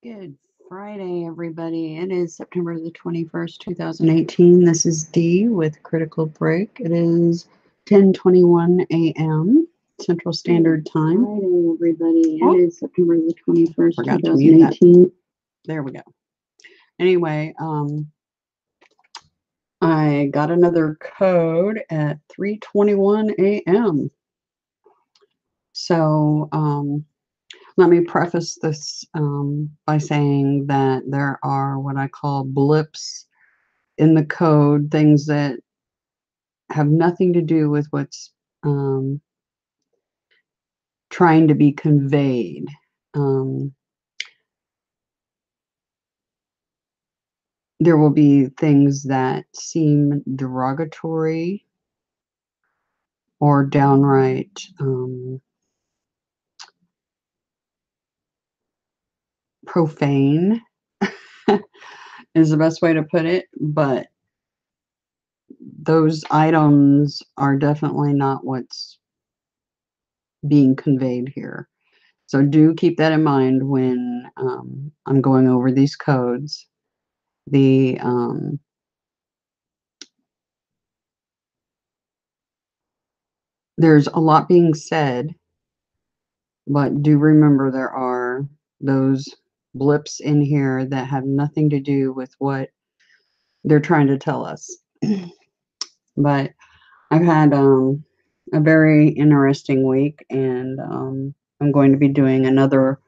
Good Friday, everybody. It is September the 21st, 2018. This is Dee with Critical Break. It is 10:21 a.m. Central Standard Time. Friday, everybody. It is September the 21st, forgot 2018. There we go. Anyway, I got another code at 3:21 a.m. So, let me preface this by saying that there are what I call blips in the code, things that have nothing to do with what's trying to be conveyed. There will be things that seem derogatory or downright profane is the best way to put it, but those items are definitely not what's being conveyed here. So do keep that in mind when I'm going over these codes. There's a lot being said, but do remember there are those blips in here that have nothing to do with what they're trying to tell us. But I've had a very interesting week, and I'm going to be doing another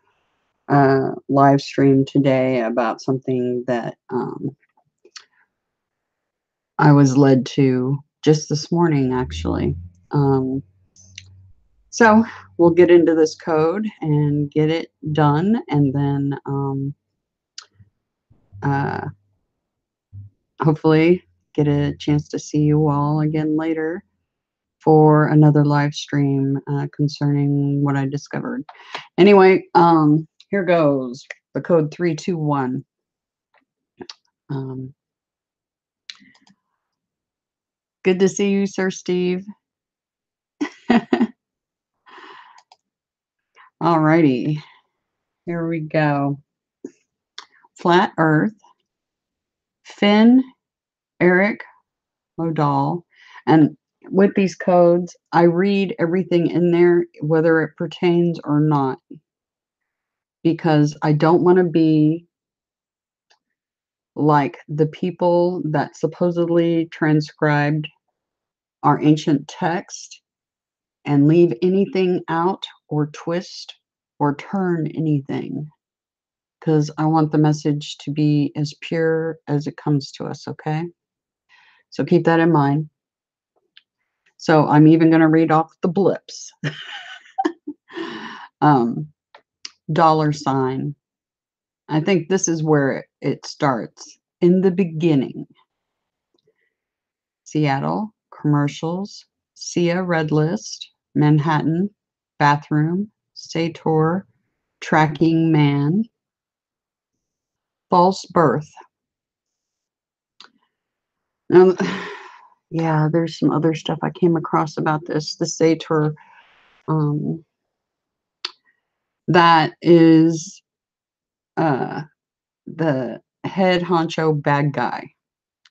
live stream today about something that I was led to just this morning, actually. So we'll get into this code and get it done, and then hopefully get a chance to see you all again later for another live stream concerning what I discovered. Anyway, here goes the code 321. Good to see you, Sir Steve. Alrighty, here we go. Flat Earth, Finn, Eric, Modal, and with these codes, I read everything in there, whether it pertains or not, because I don't want to be like the people that supposedly transcribed our ancient text and leave anything out or twist or turn anything, because I want the message to be as pure as it comes to us, okay? So keep that in mind. So I'm even going to read off the blips. $. I think this is where it starts. In the beginning. Seattle, commercials, Sia Red List, Manhattan, bathroom, Sator, tracking man, false birth. Now, yeah, there's some other stuff I came across about this. The Sator, that is the head honcho bad guy,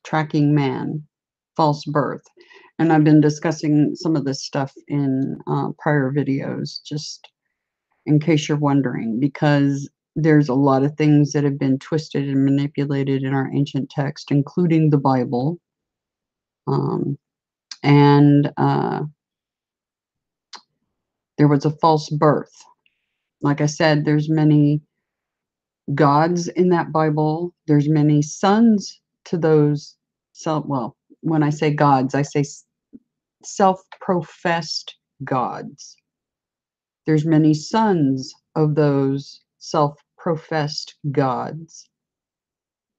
tracking man, false birth. And I've been discussing some of this stuff in prior videos, just in case you're wondering, because there's a lot of things that have been twisted and manipulated in our ancient text, including the Bible. And there was a false birth. Like I said, there's many gods in that Bible. There's many sons to those. Well, when I say gods, I say self-professed gods. There's many sons of those self-professed gods.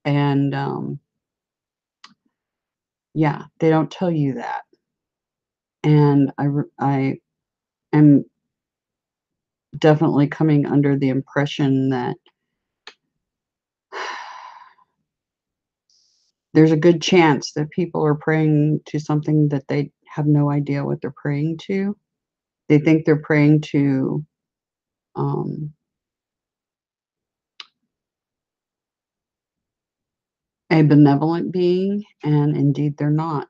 And yeah, they don't tell you that. And I am definitely coming under the impression that there's a good chance that people are praying to something that they have no idea what they're praying to. They think they're praying to a benevolent being, and indeed they're not.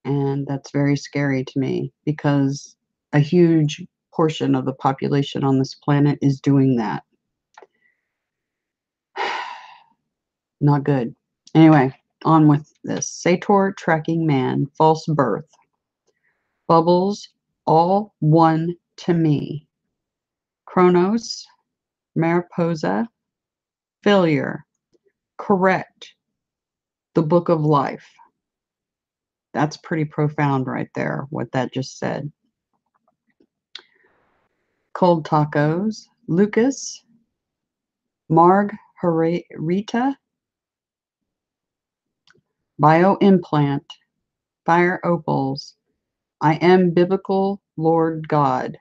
And that's very scary to me because a huge portion of the population on this planet is doing that. Not good. Anyway, on with this. Sator tracking man, false birth. Bubbles, all one to me. Chronos, Mariposa, failure. Correct. The book of life. That's pretty profound right there, what that just said. Cold tacos, Lucas, Margarita, bioimplant, fire opals, I am biblical Lord God.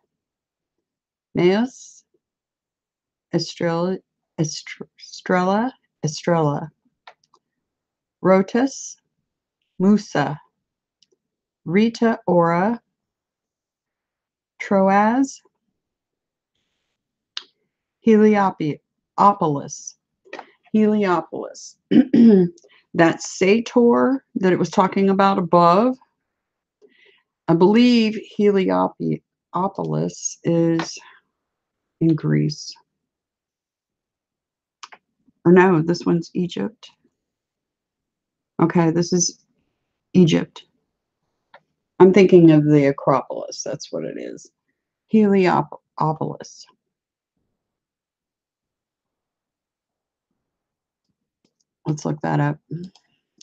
Neos, Estrella, Estrella, Rotus, Musa, Rita Ora, Troas, Heliopolis. Heliopolis. That Sator that it was talking about above, I believe Heliopolis is in Greece. Or no, this one's Egypt. Okay, this is Egypt. I'm thinking of the Acropolis. That's what it is. Heliopolis. Let's look that up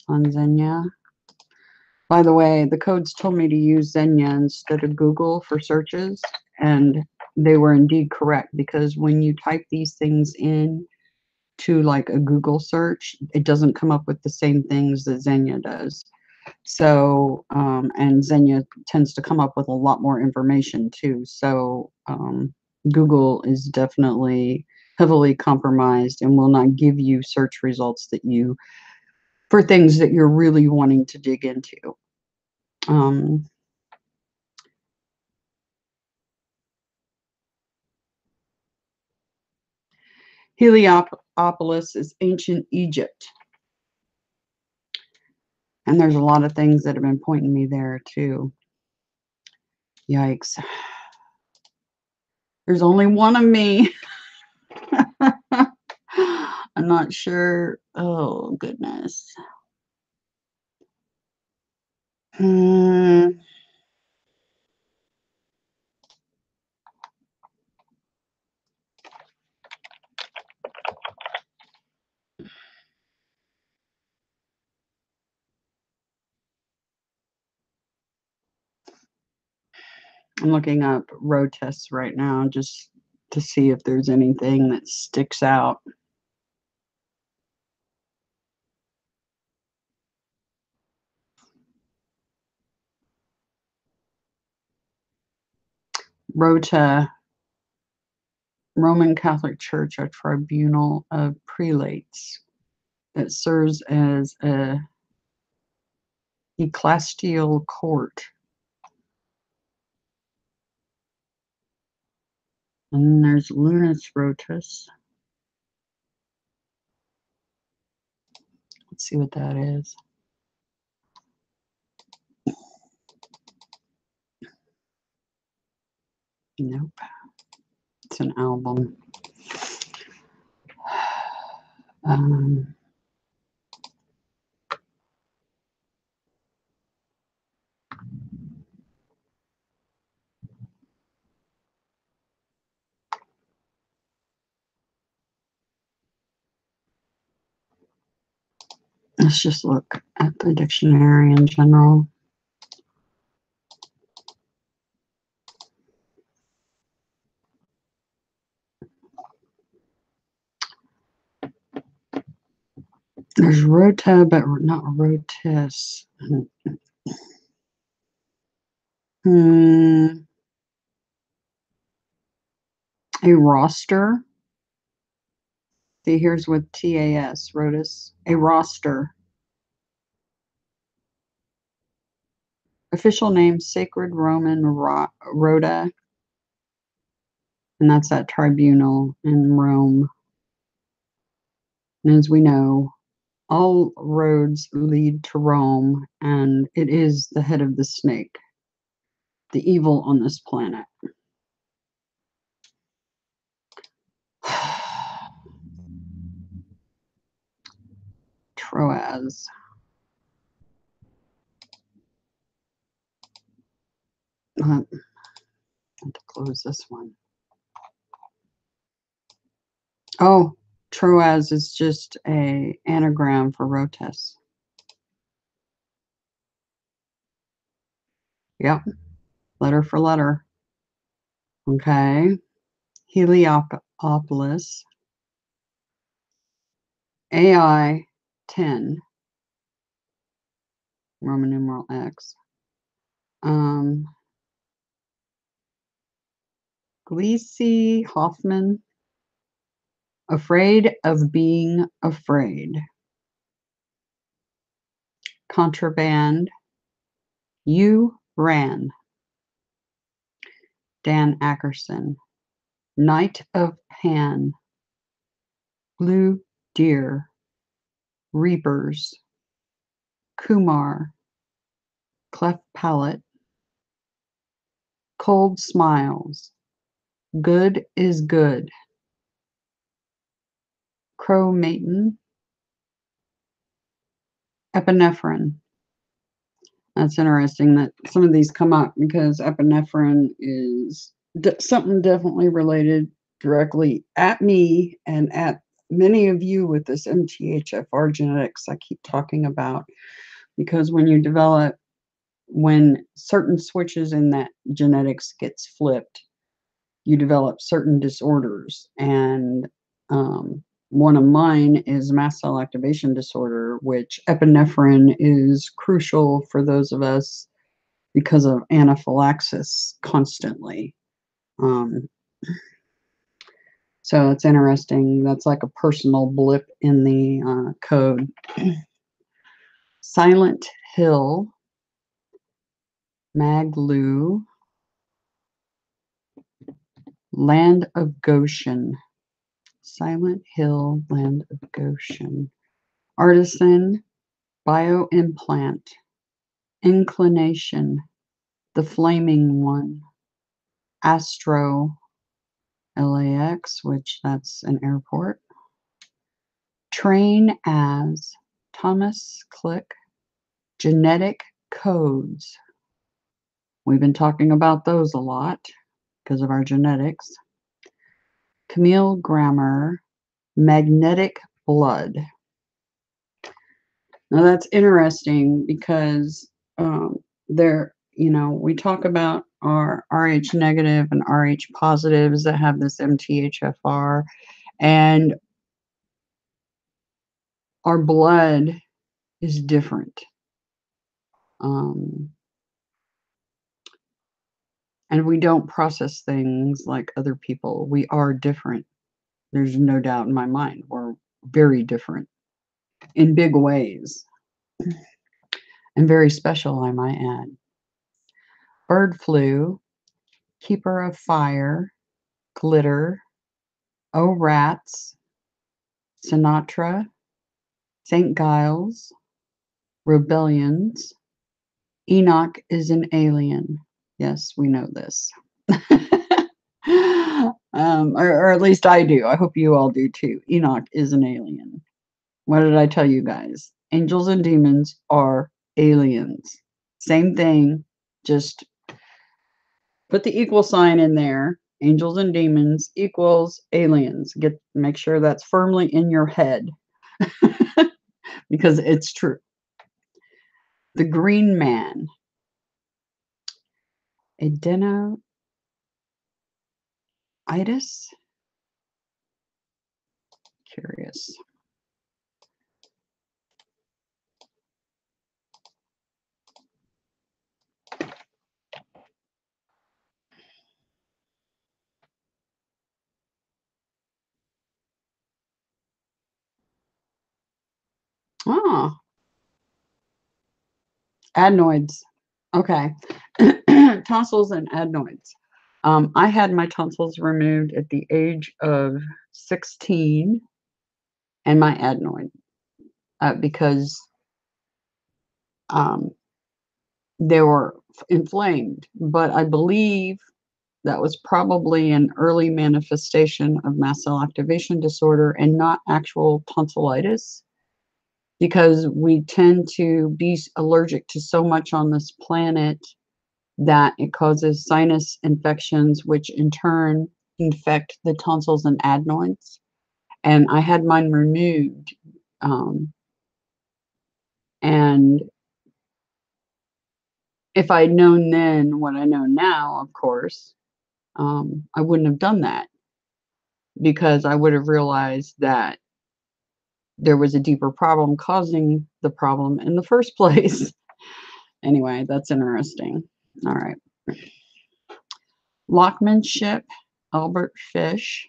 on Xenia. By the way, the codes told me to use Xenia instead of Google for searches, and they were indeed correct because when you type these things in to like a Google search, it doesn't come up with the same things that Xenia does. So, and Xenia tends to come up with a lot more information too. So, Google is definitely heavily compromised and will not give you search results that you, for things that you're really wanting to dig into. Heliopolis is ancient Egypt. And there's a lot of things that have been pointing me there too. Yikes. There's only one of me. I'm not sure. Oh, goodness. I'm looking up road tests right now just to see if there's anything that sticks out. Rota, Roman Catholic Church, a tribunal of prelates that serves as a ecclesiastical court. And then there's Lunas Rotus. Let's see what that is. Nope. It's an album. Let's just look at the dictionary in general. There's rota, but not rotus. A roster. See, here's with TAS, rotus. A roster. Official name, Sacred Roman Rota. And that's that tribunal in Rome. And as we know, All roads lead to Rome, and it is the head of the snake, the evil on this planet. Troas. I have to close this one. Oh, Troas is just a anagram for Rotes. Yep, letter for letter. Okay. Heliopolis. AI 10. Roman numeral X. Gleesy Hoffman. Afraid of being afraid. Contraband. You ran. Dan Ackerson. Knight of Pan. Blue Deer. Reapers. Kumar. Cleft Palate. Cold Smiles. Good is good. Chromatin. Epinephrine. That's interesting that some of these come up because epinephrine is something definitely related directly at me and at many of you with this MTHFR genetics I keep talking about. Because when certain switches in that genetics gets flipped, you develop certain disorders. And one of mine is mast cell activation disorder, which epinephrine is crucial for those of us because of anaphylaxis constantly. So it's interesting. That's like a personal blip in the code. Silent Hill, Maglu, Land of Goshen. Silent Hill, Land of Goshen. Artisan, Bioimplant, Inclination, The Flaming One, Astro, LAX, which that's an airport. Train as, Thomas Click, Genetic Codes. We've been talking about those a lot because of our genetics. Camille Grammer, Magnetic Blood. Now that's interesting because we talk about our Rh negative and Rh positives that have this MTHFR, and our blood is different. And we don't process things like other people. We are different. There's no doubt in my mind. We're very different in big ways. And very special, I might add. Bird Flu, Keeper of Fire, Glitter, Oh Rats, Sinatra, St. Giles, Rebellions, Enoch is an Alien. Yes, we know this. Or at least I do. I hope you all do too. Enoch is an alien. What did I tell you guys? Angels and demons are aliens. Same thing, just put the equal sign in there. Angels and demons equals aliens. Make sure that's firmly in your head because it's true. The Green Man. Adenoitis? Curious. Oh, adenoids. Okay. Tonsils and adenoids. I had my tonsils removed at the age of 16 and my adenoid. because they were inflamed. But I believe that was probably an early manifestation of mast cell activation disorder and not actual tonsillitis, because we tend to be allergic to so much on this planet that it causes sinus infections, which in turn infect the tonsils and adenoids. And I had mine removed. And if I'd known then what I know now, of course, I wouldn't have done that, because I would have realized that there was a deeper problem causing the problem in the first place. Anyway, that's interesting. All right. Lockmanship, Albert Fish,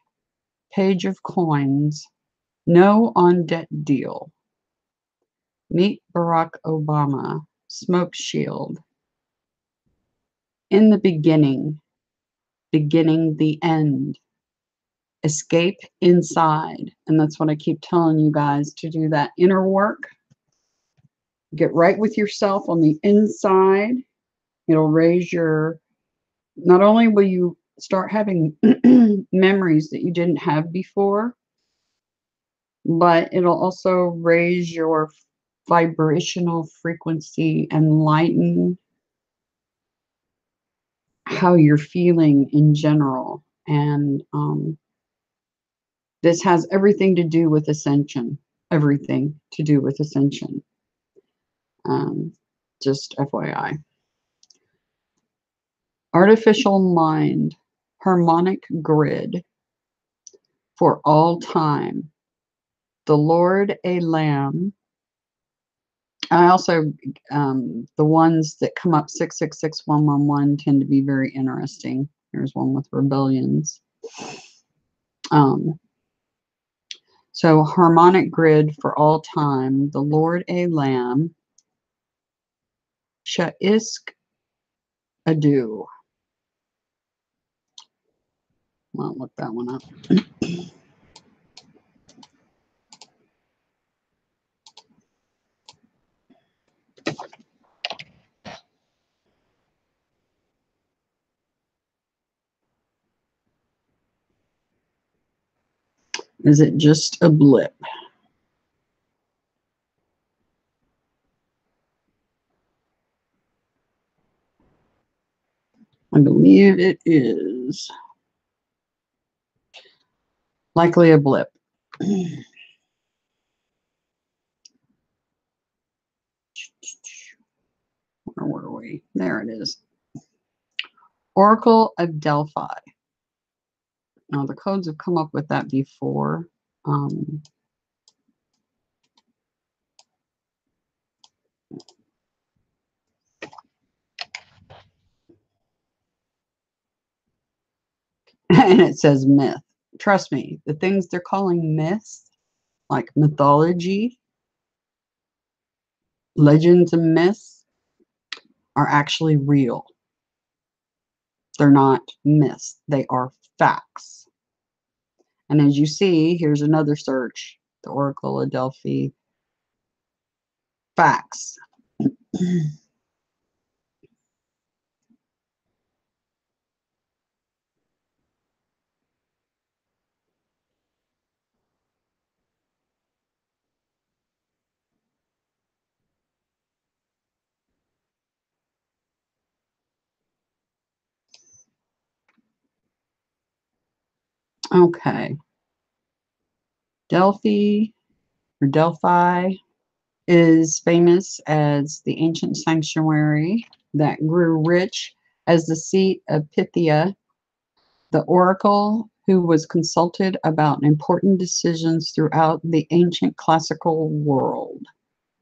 Page of Coins, No on Debt Deal, Meet Barack Obama, Smoke Shield, In the Beginning, Beginning the End, Escape Inside. And that's what I keep telling you guys, to do that inner work. Get right with yourself on the inside. It'll raise your, not only will you start having memories that you didn't have before, but it'll also raise your vibrational frequency and lighten how you're feeling in general. And this has everything to do with ascension, everything to do with ascension. Just FYI. Artificial mind, harmonic grid for all time. The Lord a Lamb. I also, the ones that come up 666111 tend to be very interesting. There's one with rebellions. So harmonic grid for all time. The Lord a Lamb. Shaisk Adu. I'll look that one up. Is it just a blip? I believe it is. Likely a blip. Where were we? There it is. Oracle of Delphi. Now, the codes have come up with that before. And it says myth. Trust me, the things they're calling myths, like mythology, legends and myths, are actually real. They're not myths. They are facts. And as you see, here's another search. The Oracle of Delphi. Facts. Okay. Delphi is famous as the ancient sanctuary that grew rich as the seat of Pythia, the oracle who was consulted about important decisions throughout the ancient classical world.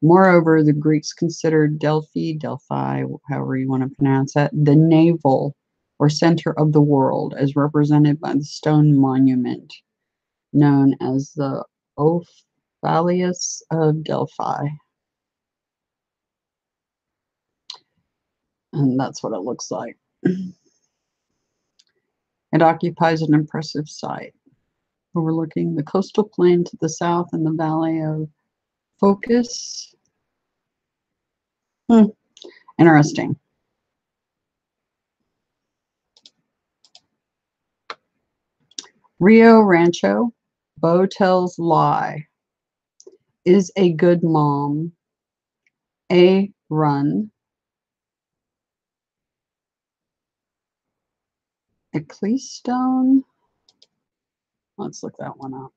Moreover, the Greeks considered Delphi, however you want to pronounce that, the navel or center of the world, as represented by the stone monument known as the Ophalius of Delphi. And that's what it looks like. It occupies an impressive site overlooking the coastal plain to the south and the valley of Focus. Interesting. Rio Rancho. Beau tells lie. Is a good mom. A run. Ecclestone. Let's look that one up.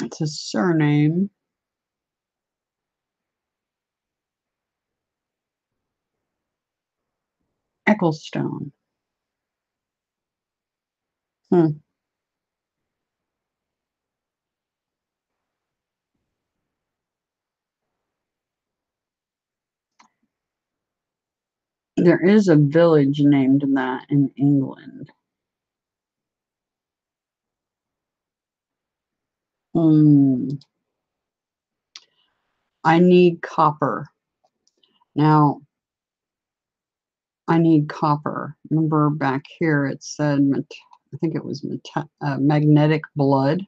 It's his surname. Ecclestone. Hmm. There is a village named that in England. I need copper. Now, I need copper. Remember back here it said, I think it was magnetic blood.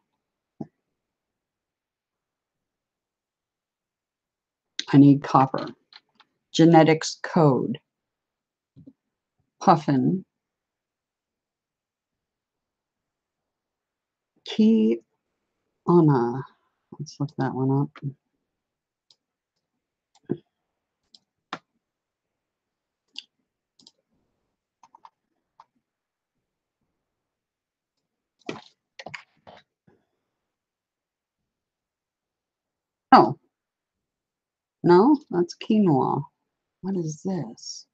I need copper. Genetics code. Puffin. Key Anna. Let's look that one up. Oh, no, that's quinoa. What is this?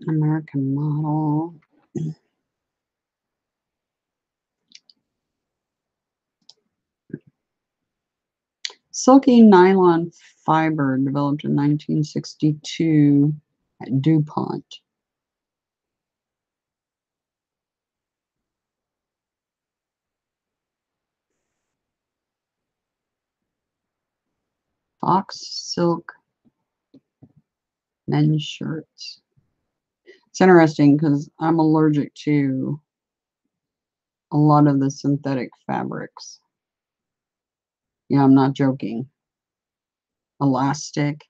American model. Silky nylon fiber developed in 1962 at DuPont. Fox silk men's shirts. It's interesting because I'm allergic to a lot of the synthetic fabrics. Yeah, I'm not joking. Elastic.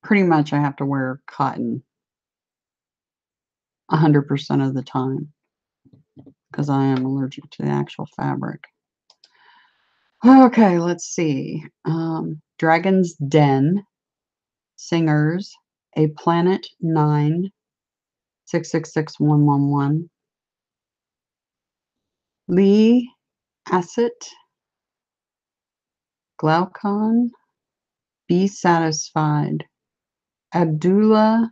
Pretty much I have to wear cotton 100% of the time because I am allergic to the actual fabric. Okay, let's see. Dragon's Den, Singers, A Planet 9, 666111. Lee Asset, Glaucon, Be Satisfied. Abdullah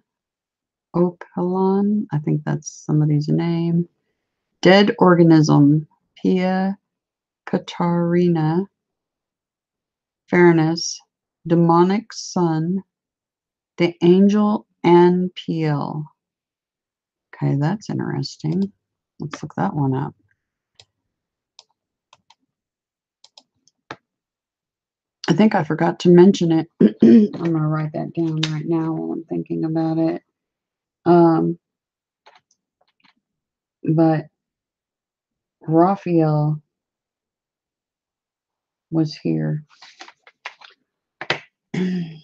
Ocalan, I think that's somebody's name. Dead Organism, Pia Katarina. Fairness, Demonic Sun, The Angel and Peel. Okay, that's interesting. Let's look that one up. I think I forgot to mention it. I'm going to write that down right now while I'm thinking about it. But Raphael was here. And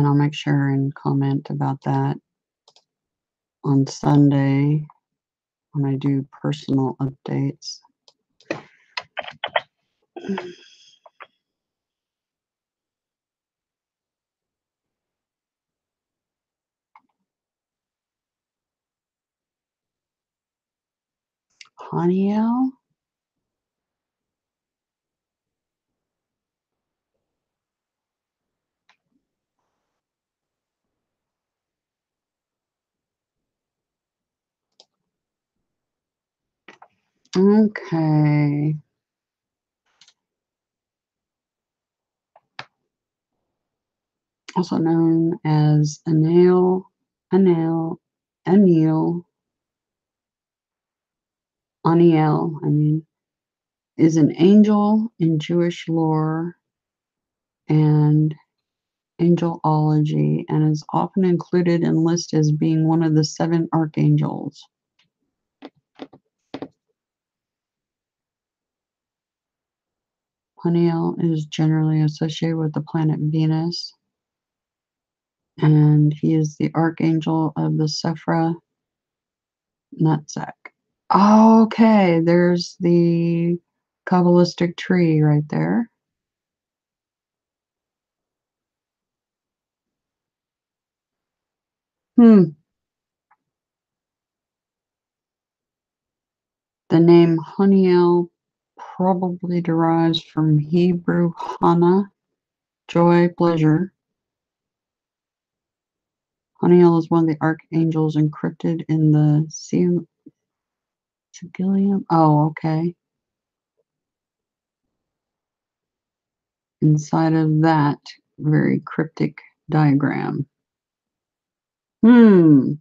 I'll make sure and comment about that on Sunday when I do personal updates. Haniel? Okay. Also known as Anil, Aniel, Aniel, is an angel in Jewish lore and angelology and is often included and listed as being one of the 7 archangels. Aniel is generally associated with the planet Venus, and he is the archangel of the Sephra nutsack. Okay, there's the Kabbalistic tree right there. The name Haniel probably derives from Hebrew Hana, joy, pleasure. Haniel is one of the archangels encrypted in the Sigillium. Oh, okay. Inside of that very cryptic diagram. I'm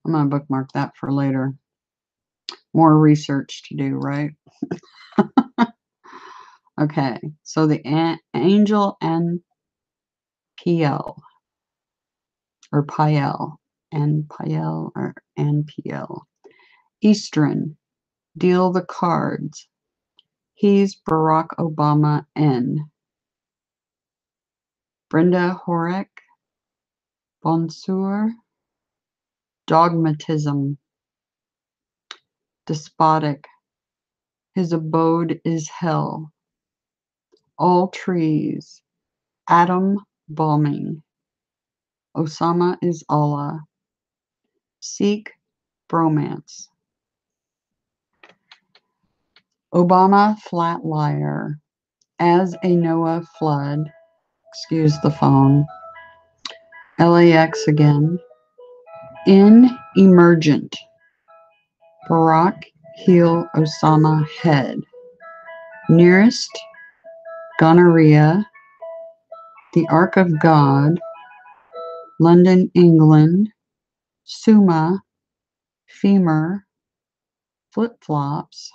gonna bookmark that for later. More research to do, right? Okay, so the angel and PL or Piel and Piel or NPL. Eastern, deal the cards. He's Barack Obama N. Brenda Horek, Bonsoir, dogmatism, despotic. His abode is hell. All trees, atom bombing. Osama is Allah. Seek bromance. Obama flat liar. As a Noah flood. Excuse the phone. LAX again. In emergent. Barack heel Osama head. Nearest gonorrhea. The Ark of God. London, England. Summa. Femur. Flip-flops.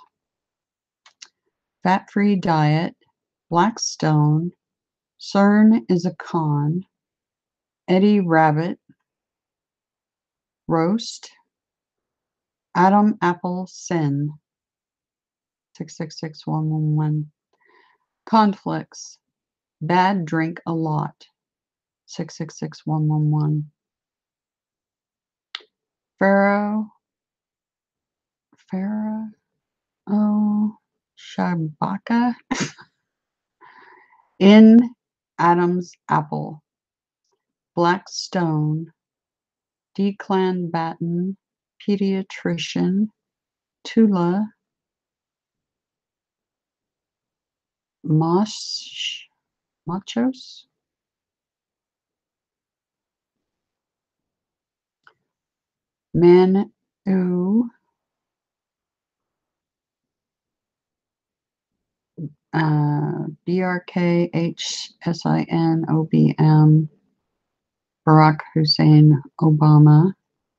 Fat-free diet. Blackstone. CERN is a con. Eddie Rabbit. Roast. Adam Apple Sin. 666111. Conflicts. Bad drink a lot. 666111. Pharaoh Shabaka in Adam's apple. Black stone. Declan Batten. Pediatrician. Tula. Machos. Manu. BRKHSINOBM. Barack Hussein Obama.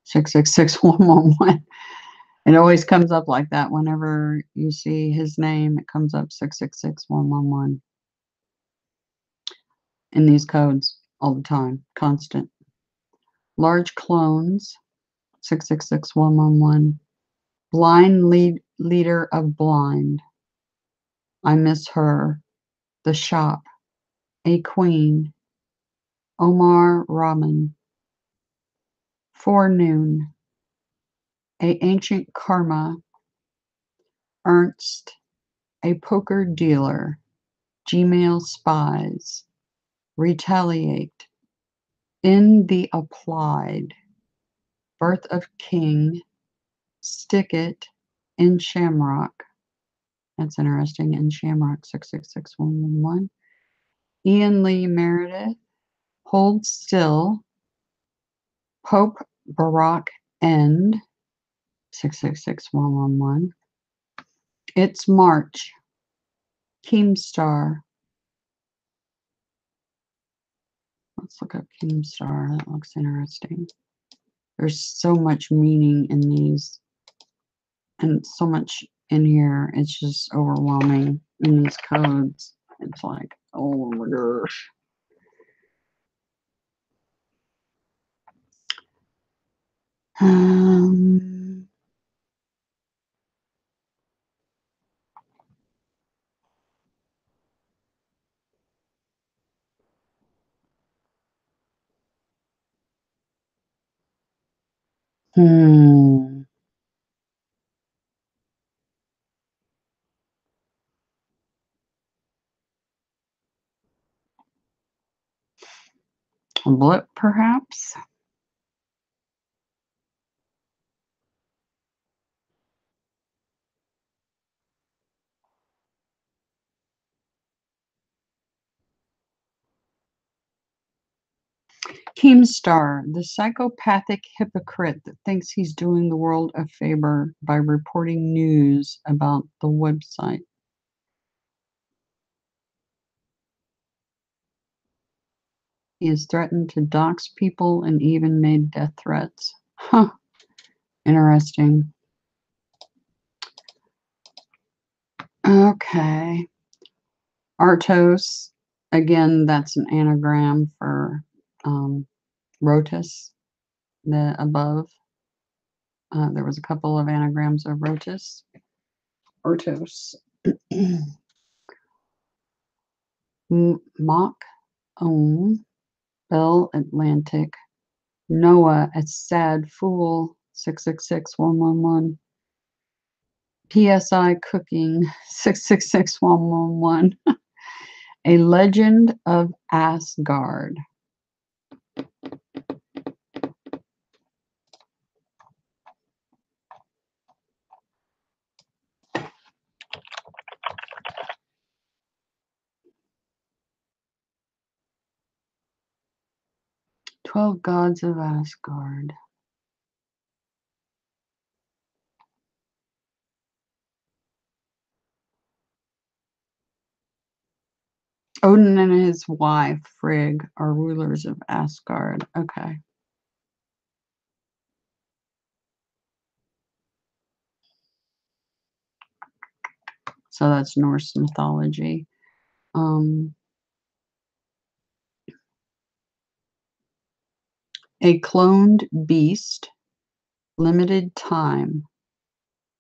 666111. It always comes up like that whenever you see his name. It comes up 666111 in these codes all the time, constant. Large clones. 666111. Blind leader of blind. I miss her. The shop. A queen. Omar Rahman. Forenoon. A ancient karma. Ernst. A poker dealer. Gmail spies. Retaliate. In the applied. Birth of king. Stick it. in Shamrock. That's interesting. In Shamrock 666111. Ian Lee Meredith. Hold Still. Pope Barack End. 666111. It's March. Keemstar. Let's look up Keemstar. That looks interesting. There's so much meaning in these and so much in here. It's just overwhelming in these codes. It's like, oh my gosh. Um, hmm. A blip, perhaps? Keemstar, the psychopathic hypocrite that thinks he's doing the world a favor by reporting news about the website. He has threatened to dox people and even made death threats. Huh. Interesting. Okay. Artos, again, that's an anagram for Rotus, the above. There was a couple of anagrams of Rotus. Artos. Mock Own. Bell Atlantic. Noah, a sad fool. 666111. PSI Cooking. 666111. A Legend of Asgard. "12 Gods of Asgard." Odin and his wife, Frigg, are rulers of Asgard. Okay. So that's Norse mythology. A cloned beast, limited time,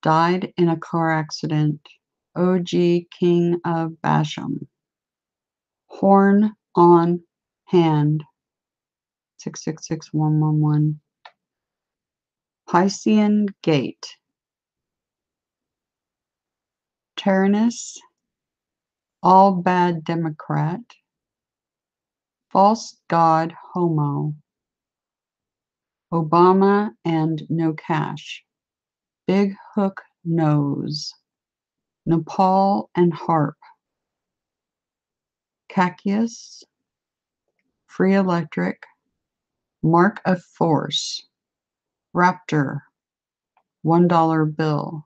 died in a car accident. OG King of Basham. Horn on hand. 666111. Piscean Gate. Tyrannus. All bad Democrat. False God Homo. Obama and no cash. Big hook nose. Nepal and harp. Cacius. Free electric. Mark of force. Raptor. $1 bill.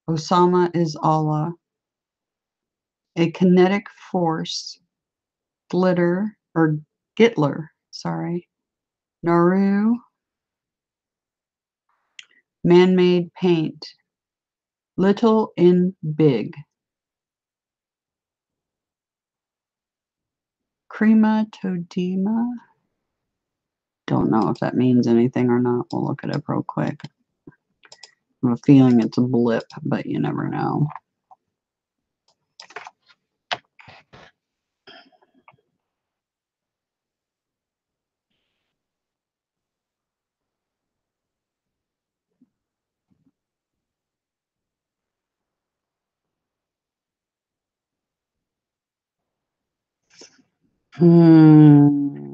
Osama is Allah. A kinetic force. Glitter or Gitler, sorry. Nauru. Man-made paint. Little in big. Crematodema. Don't know if that means anything or not. We'll look it up real quick. I have a feeling it's a blip, but you never know. Hmm.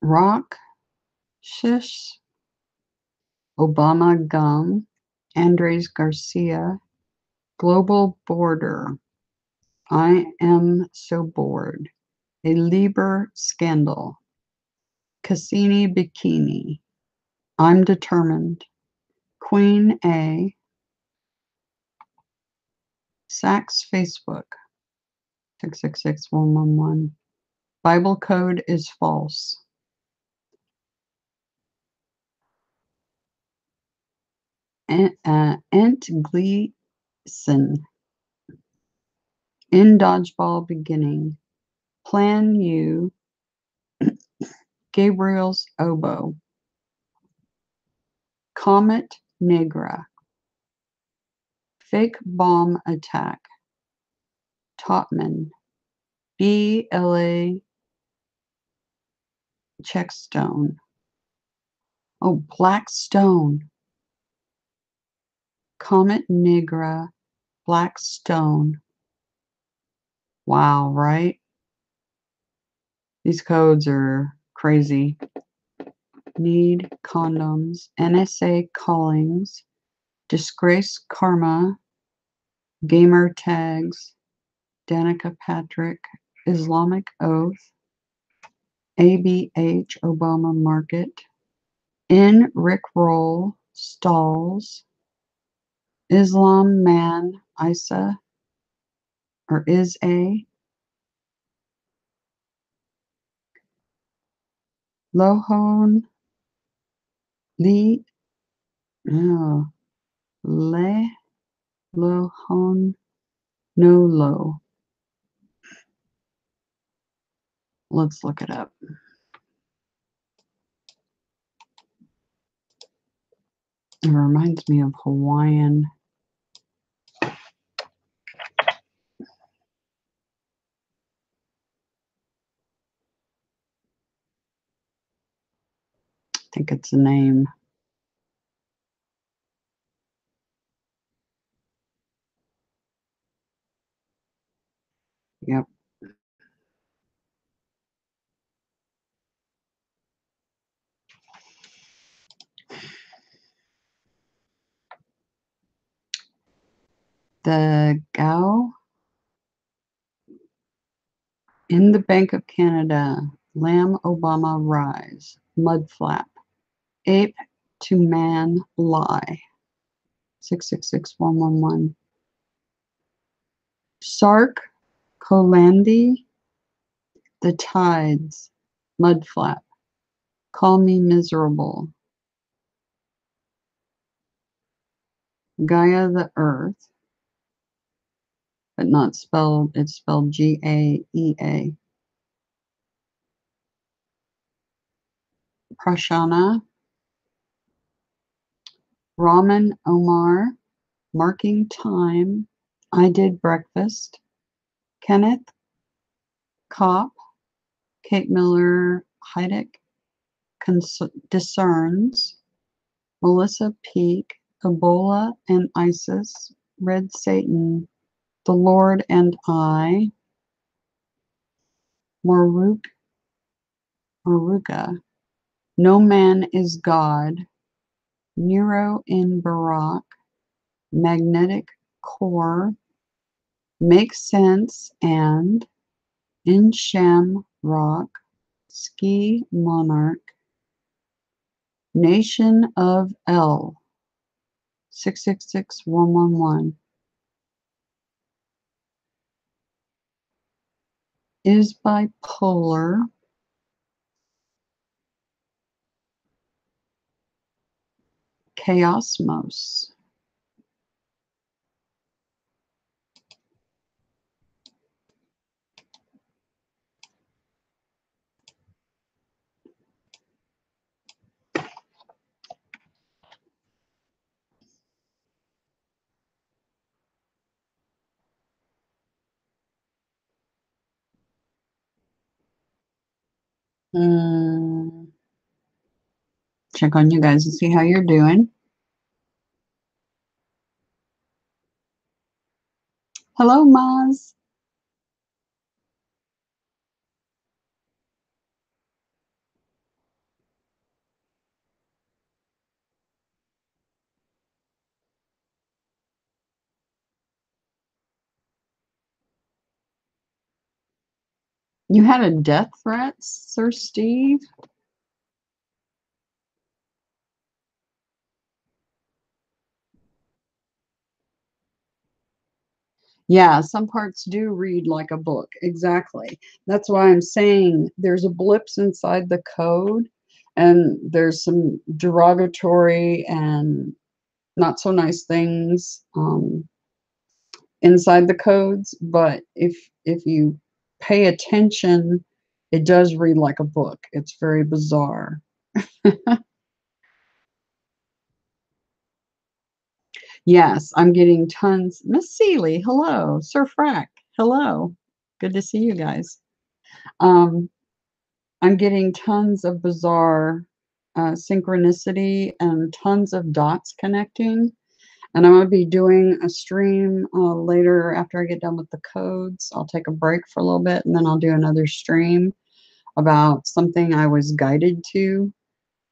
Rock, Shish, Obama Gum, Andres Garcia, Global Border, I Am So Bored, A Lieber Scandal, Cassini Bikini, I'm Determined, Queen A, Saks Facebook, 666111, Bible Code is False, Ent Gleason, In Dodgeball Beginning, Plan U, Gabriel's Oboe, Comet Negra, Fake Bomb Attack, Topman, BLA Checkstone. Oh, Blackstone. Comet Negra, Blackstone. Wow, right? These codes are crazy. Need condoms, NSA callings, disgrace karma, gamer tags, Danica Patrick, Islamic oath, ABH Obama market, in Rickroll stalls, Islam man Isa or is a Lohon Lee no Le Lohon no low. Let's look it up. It reminds me of Hawaiian. I think it's a name. Yep. The Gao in the Bank of Canada, Lamb Obama rise, mud flap, ape to man lie, 666111. Sark, Kolandi, the tides, mud flap, call me miserable. Gaia the earth, but not spelled, it's spelled Gaea. Prashana, Raman Omar, marking time, I did breakfast, Kenneth Kopp, Kate Miller Heidick, discerns, Melissa Peak, Ebola and Isis, Red Satan, the Lord and I, Maruka, No Man is God, Nero in Barak, Magnetic Core, Make Sense and In Sham Rock, Ski Monarch, Nation of L, 666111, is bipolar, Chaosmos. Check on you guys and see how you're doing. Hello, Maz. You had a death threat, Sir Steve? Yeah, some parts do read like a book. Exactly. That's why I'm saying there's a blips inside the code, and there's some derogatory and not so nice things inside the codes. But if you pay attention, it does read like a book. It's very bizarre. Yes, I'm getting tons. Miss Seeley, hello. Sir Frack, hello. Good to see you guys. Um, I'm getting tons of bizarre synchronicity and tons of dots connecting. And I'm going to be doing a stream later after I get done with the codes. I'll take a break for a little bit and then I'll do another stream about something I was guided to.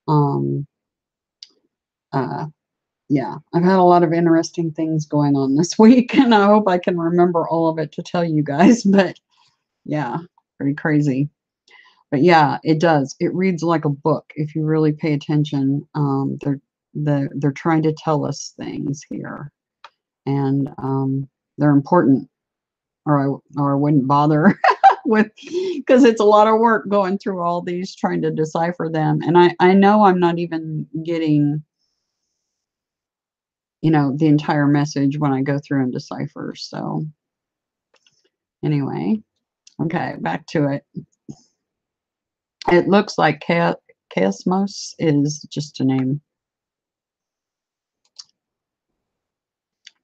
Um, uh, yeah, I've had a lot of interesting things going on this week, and I hope I can remember all of it to tell you guys. But yeah, pretty crazy. But yeah, it does. It reads like a book if you really pay attention. They're trying to tell us things here, and they're important. Or I wouldn't bother with, because it's a lot of work going through all these trying to decipher them. And I know I'm not even getting, the entire message when I go through and decipher. So anyway, okay, back to it. It looks like Chaosmos is just a name.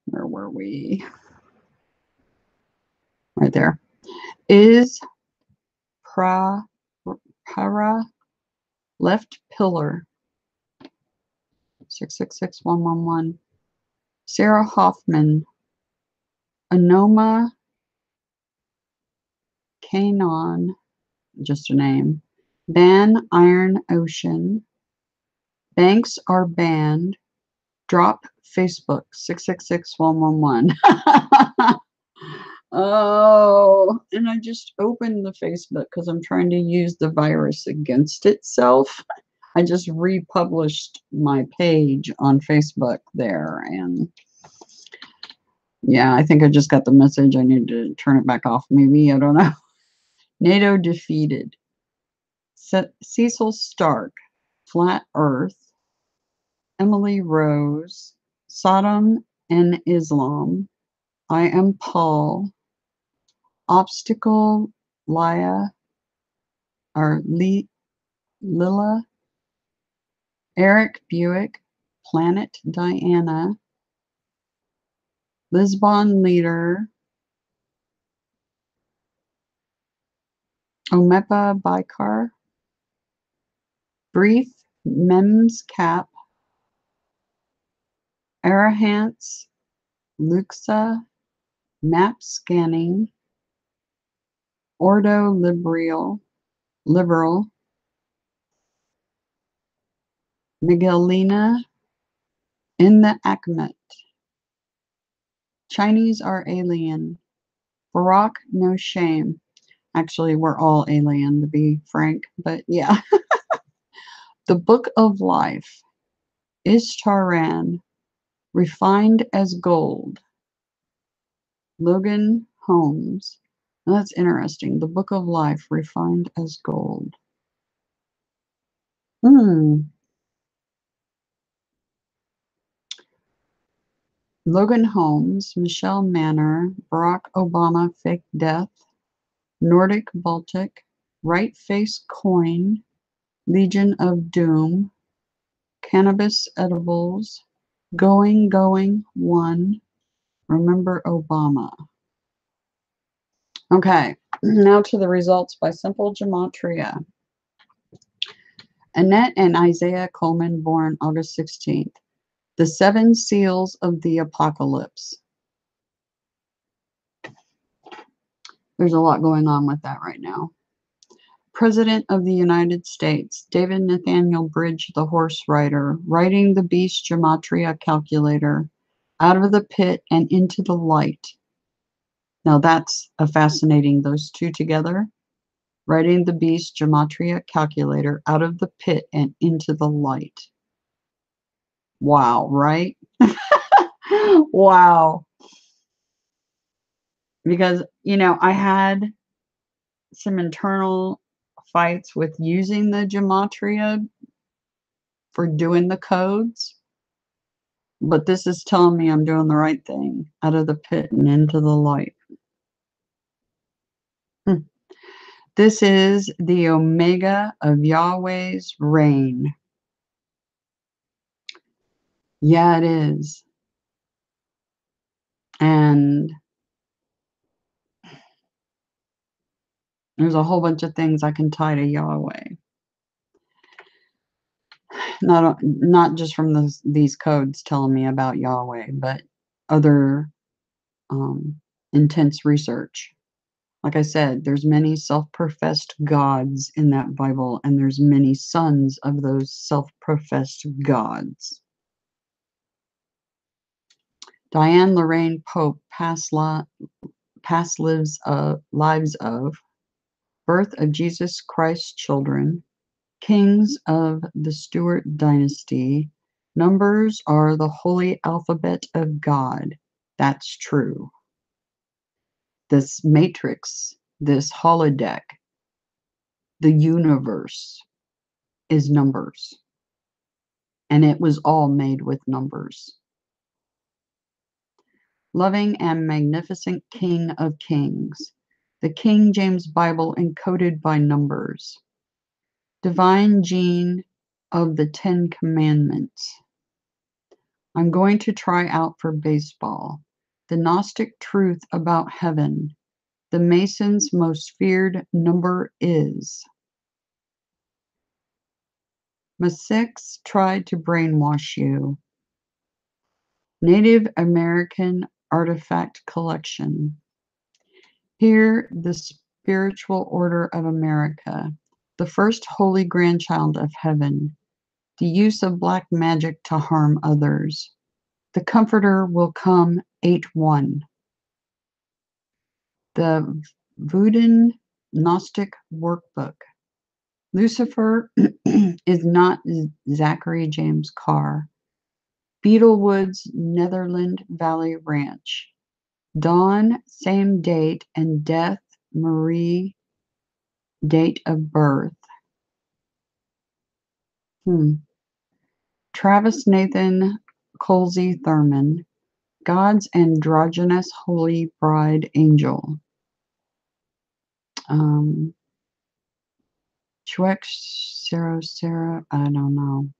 Where were we? Right there. Is para left pillar 666111. Sarah Hoffman. Anoma Kanon, just a name. Ban Iron Ocean. Banks are banned. Drop Facebook 666111. Oh, and I just opened the Facebook because I'm trying to use the virus against itself. I just republished my page on Facebook there, and yeah, I think I just got the message. I need to turn it back off, maybe. I don't know. NATO defeated. Cecil Stark, Flat Earth, Emily Rose, Sodom and Islam, I Am Paul, Obstacle Lila, or Lila, Eric Buick, Planet Diana, Lisbon Leader, Omepa Bikar, Brief Mems Cap, Arahants, Luxa, Map Scanning, Ordo Liberal, Miguelina, In the Akmet, Chinese are alien, Barack no shame. Actually, we're all alien, to be frank, but yeah. The Book of Life, Ishtaran, Refined as Gold, Logan Holmes. Now that's interesting. The Book of Life, Refined as Gold. Logan Holmes, Michelle Manor, Barack Obama Fake Death, Nordic Baltic, Right Face Coin, Legion of Doom, Cannabis Edibles, Going 1, Remember Obama. Okay, now to the results by simple gematria. Annette and Isaiah Coleman, born August 16th. The Seven Seals of the Apocalypse. There's a lot going on with that right now. President of the United States, David Nathaniel Bridge, the horse rider, riding the beast gematria calculator, out of the pit and into the light. Now that's fascinating, those two together. writing the beast gematria calculator out of the pit and into the light. Wow, right? Wow. Because, you know, I had some internal fights with using the gematria for doing the codes, but this is telling me I'm doing the right thing. Out of the pit and into the light. This is the Omega of Yahweh's reign. Yeah, it is. And there's a whole bunch of things I can tie to Yahweh. Not just from these codes telling me about Yahweh, but other intense research. Like I said, there's many self-professed gods in that Bible, and there's many sons of those self-professed gods. Diane Lorraine Pope, past lives of Birth of Jesus Christ's Children, Kings of the Stuart Dynasty. Numbers are the holy alphabet of God. That's true. This matrix, this holodeck, the universe is numbers. And it was all made with numbers. Loving and magnificent King of Kings. The King James Bible encoded by numbers. Divine gene of the Ten Commandments. I'm going to try out for baseball. The Gnostic truth about heaven. The Mason's most feared number is. Masix tried to brainwash you. Native American Artifact Collection. Here, the Spiritual Order of America, the first holy grandchild of heaven, the use of black magic to harm others. The Comforter will come 8-1. The Voodoo Gnostic Workbook. Lucifer is not Zachary James Carr. Beetlewood's Netherland Valley Ranch. Dawn, same date, and death, Marie, date of birth. Travis Nathan Colsey Thurman, God's androgynous holy bride angel. Chwek Sarah, I don't know.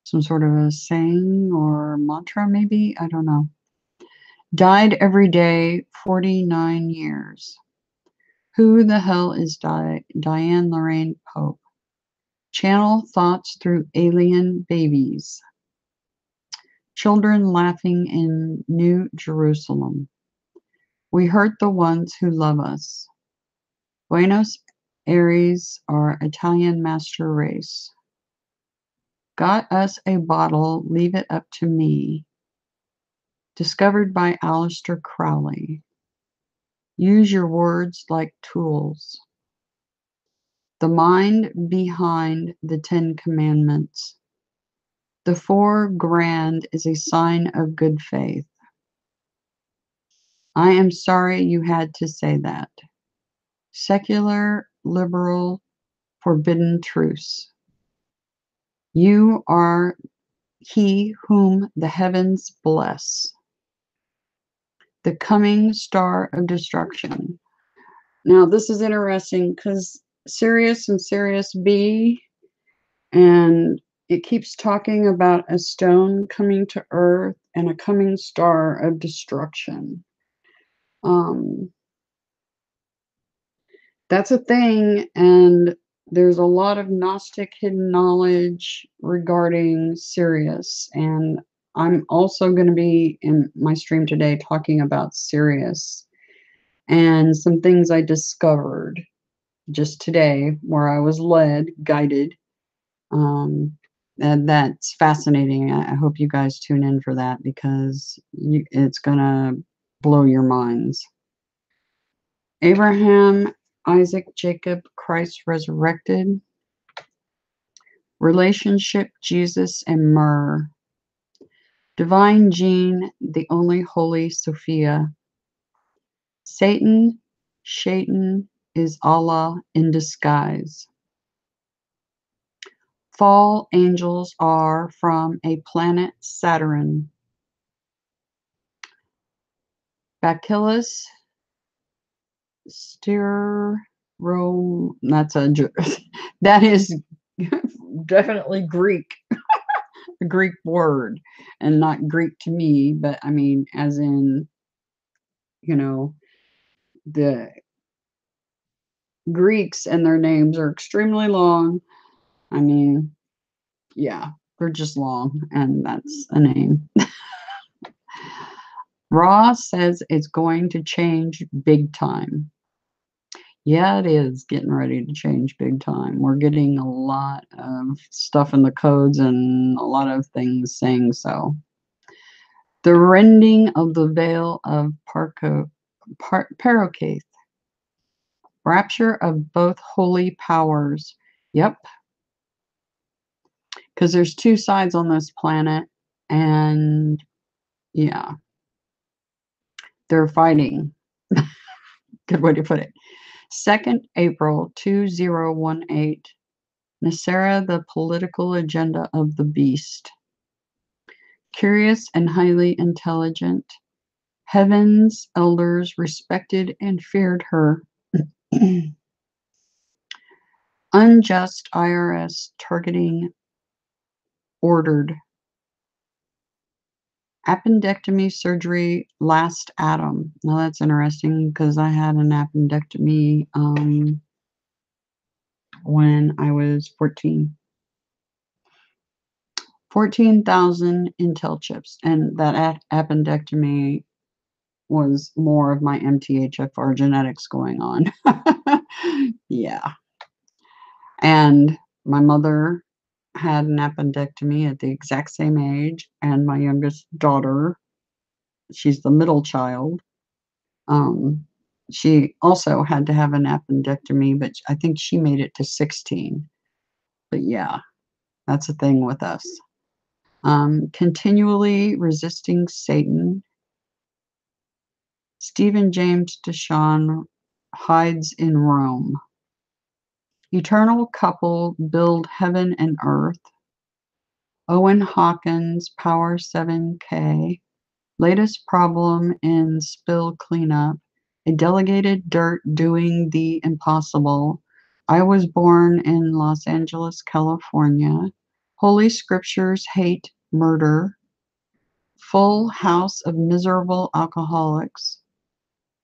Some sort of a saying or mantra, maybe? I don't know. Died every day, 49 years. Who the hell is Diane Lorraine Pope? Channel thoughts through alien babies. Children laughing in New Jerusalem. We hurt the ones who love us. Buenos Aires are Italian master race. Got us a bottle, leave it up to me. Discovered by Aleister Crowley. Use your words like tools. The mind behind the Ten Commandments. The 4 grand is a sign of good faith. I am sorry you had to say that. Secular, liberal, forbidden truce. You are he whom the heavens bless. The coming star of destruction. Now, this is interesting because Sirius and Sirius B, and it keeps talking about a stone coming to Earth and a coming star of destruction. That's a thing, and there's a lot of Gnostic hidden knowledge regarding Sirius, and I'm also going to be in my stream today talking about Sirius and some things I discovered just today where I was guided. And that's fascinating. I hope you guys tune in for that because it's going to blow your minds. Abraham Isaac, Jacob, Christ resurrected. Relationship, Jesus and myrrh. Divine Gene, the only holy Sophia. Satan, Shaitan is Allah in disguise. Fall angels are from a planet Saturn. Bacillus styrome. That is definitely Greek, a Greek word, and not Greek to me, but I mean, as in, the Greeks and their names are extremely long. I mean, yeah, they're just long, and that's a name. Raw says it's going to change big time. Yeah, it is getting ready to change big time. We're getting a lot of stuff in the codes and a lot of things saying so. The rending of the veil of Parocaith. Rapture of both holy powers. Yep. Because there's two sides on this planet, and yeah, they're fighting. Good way to put it. 2nd April 2018. Nasera, the political agenda of the beast. Curious and highly intelligent. Heaven's elders respected and feared her. Unjust IRS targeting ordered. Appendectomy surgery last Adam. Now that's interesting because I had an appendectomy when I was 14. 14,000 Intel chips, and that appendectomy was more of my MTHFR genetics going on. Yeah. And my mother had an appendectomy at the exact same age, and my youngest daughter, she's the middle child, she also had to have an appendectomy, but I think she made it to 16. But yeah, that's a thing with us. Continually resisting Satan. Stephen James Deshawn hides in Rome. Eternal couple build heaven and earth. Owen Hawkins, Power 7K. Latest problem in spill cleanup. A delegated dirt doing the impossible. I was born in Los Angeles, California. Holy scriptures hate murder. Full house of miserable alcoholics.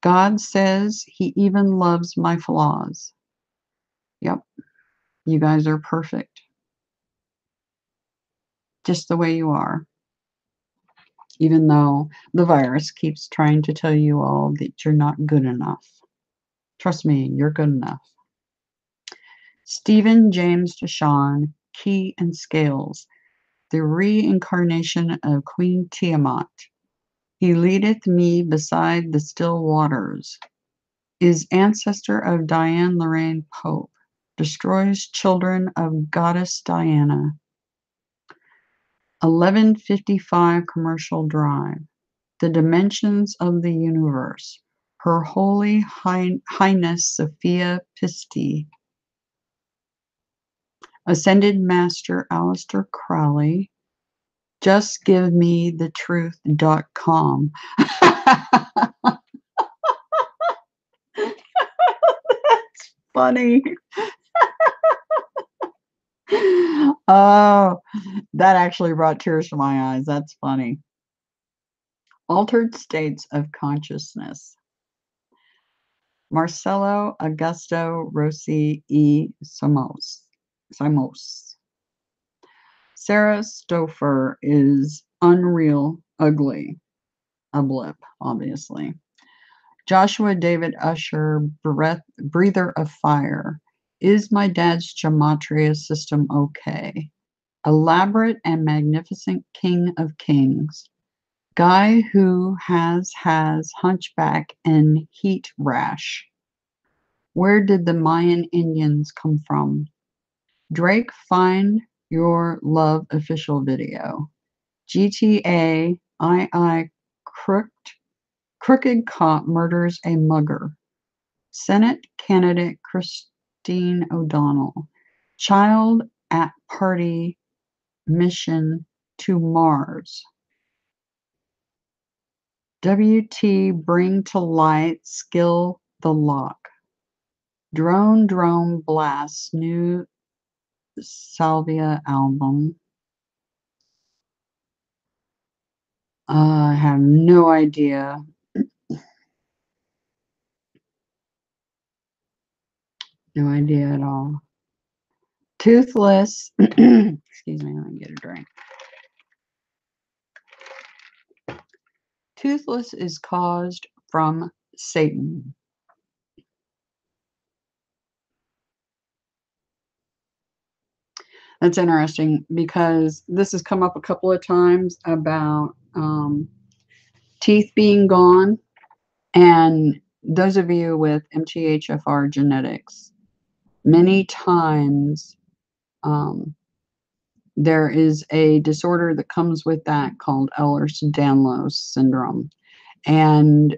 God says he even loves my flaws. Yep, you guys are perfect. Just the way you are. Even though the virus keeps trying to tell you all that you're not good enough. Trust me, you're good enough. Stephen James Deshawn, Key and Scales, the reincarnation of Queen Tiamat. He leadeth me beside the still waters. Is ancestor of Diane Lorraine Pope. Destroys children of Goddess Diana. 1155 Commercial Drive. The dimensions of the universe. Her Holy Highness Sophia Pisti. Ascended Master Aleister Crowley. JustGiveMeTheTruth.com. That's funny. Oh, that actually brought tears to my eyes. That's funny. Altered states of consciousness. Marcelo Augusto Rossi e Samos. Sarah Stouffer is unreal, ugly. A blip, obviously. Joshua David Usher, breather of fire. Is my dad's gematria system okay? Elaborate and magnificent king of kings. Guy who has hunchback and heat rash. Where did the Mayan Indians come from? Drake, find your love official video. GTA II crooked cop murders a mugger. Senate candidate Christine O'Donnell. Child at party mission to Mars. WT bring to light skill the lock. Drone Blast's new Salvia album. I have no idea. No idea at all. Toothless. Excuse me, let me get a drink. Toothless is caused from Satan. That's interesting because this has come up a couple of times about teeth being gone. And those of you with MTHFR genetics, many times there is a disorder that comes with that called Ehlers-Danlos syndrome. And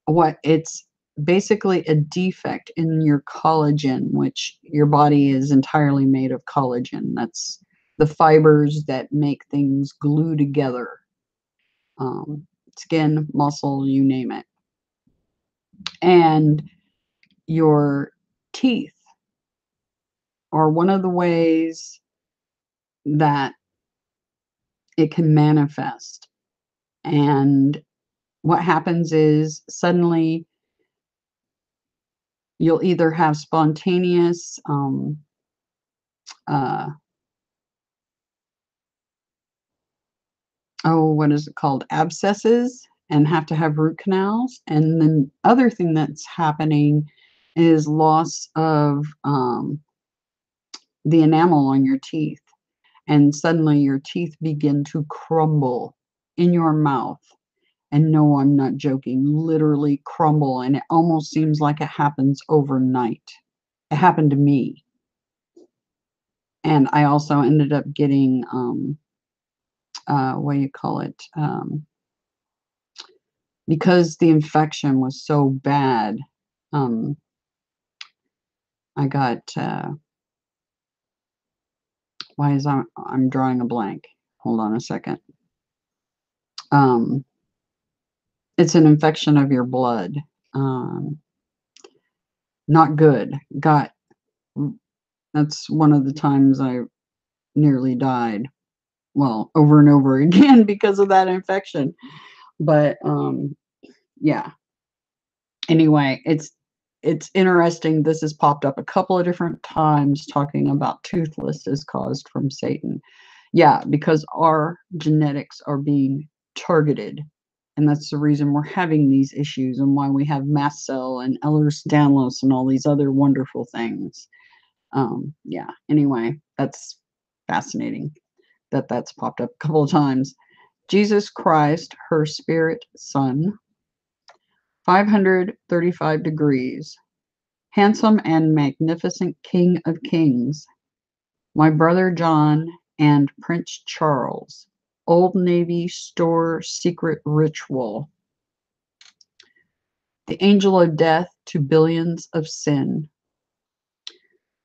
what it's basically a defect in your collagen, which your body is entirely made of collagen. That's the fibers that make things glue together. Skin, muscle, you name it. And your teeth are one of the ways that it can manifest. And what happens is suddenly you'll either have spontaneous what is it called? Abscesses, and have to have root canals. And then other thing that's happening is loss of the enamel on your teeth. And suddenly your teeth begin to crumble in your mouth. And no, I'm not joking, literally crumble. And it almost seems like it happens overnight. It happened to me. And I also ended up getting, what do you call it? Because the infection was so bad, I got, why is I'm drawing a blank? Hold on a second. It's an infection of your blood. Not good. That's one of the times I nearly died. Well, over and over again because of that infection. But yeah. Anyway, it's interesting. This has popped up a couple of different times talking about toothless is caused from Satan. Yeah, because our genetics are being targeted. And that's the reason we're having these issues and why we have mast cell and Ehlers-Danlos and all these other wonderful things. Yeah, anyway, that's fascinating that that's popped up a couple of times. Jesus Christ, her spirit son, 535 degrees, handsome and magnificent King of Kings, my brother John and Prince Charles, Old Navy store secret ritual, the angel of death to billions of sin,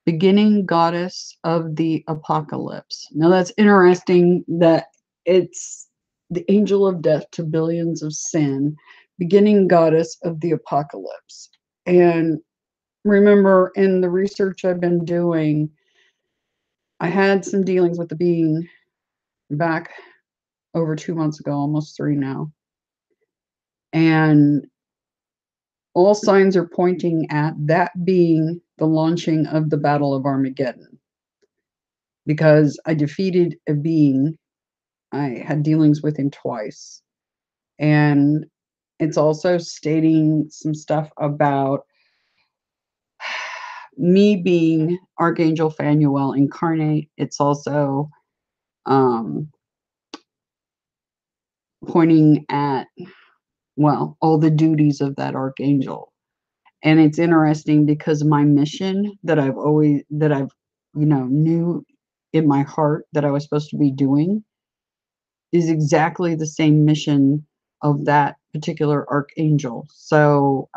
beginning goddess of the apocalypse. Now that's interesting that it's the angel of death to billions of sin, beginning goddess of the apocalypse. And remember, in the research I've been doing, I had some dealings with the being back over 2 months ago, almost 3 now. And all signs are pointing at that being the launching of the Battle of Armageddon. Because I defeated a being, I had dealings with him twice. And it's also stating some stuff about me being Archangel Phanuel incarnate. It's also pointing at, well, all the duties of that archangel. And it's interesting because my mission that I've knew in my heart that I was supposed to be doing is exactly the same mission of that particular archangel. So,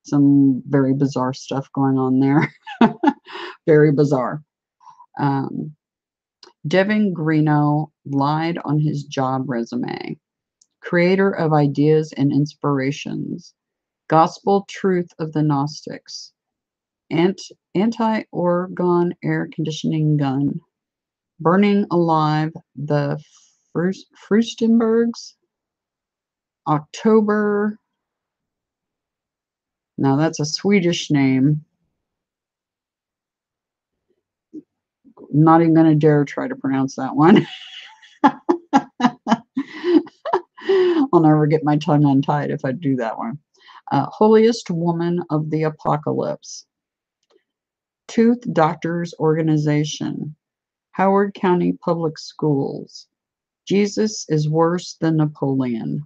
some very bizarre stuff going on there. Very bizarre. Um, Devin Greeno lied on his job resume. Creator of ideas and inspirations. Gospel truth of the Gnostics. Anti-orgon air conditioning gun. Burning alive the Frustenbergs. October. Now that's a Swedish name. Not even going to dare try to pronounce that one. I'll never get my tongue untied if I do that one. Holiest woman of the apocalypse. Tooth Doctors Organization. Howard County Public Schools. Jesus is worse than Napoleon,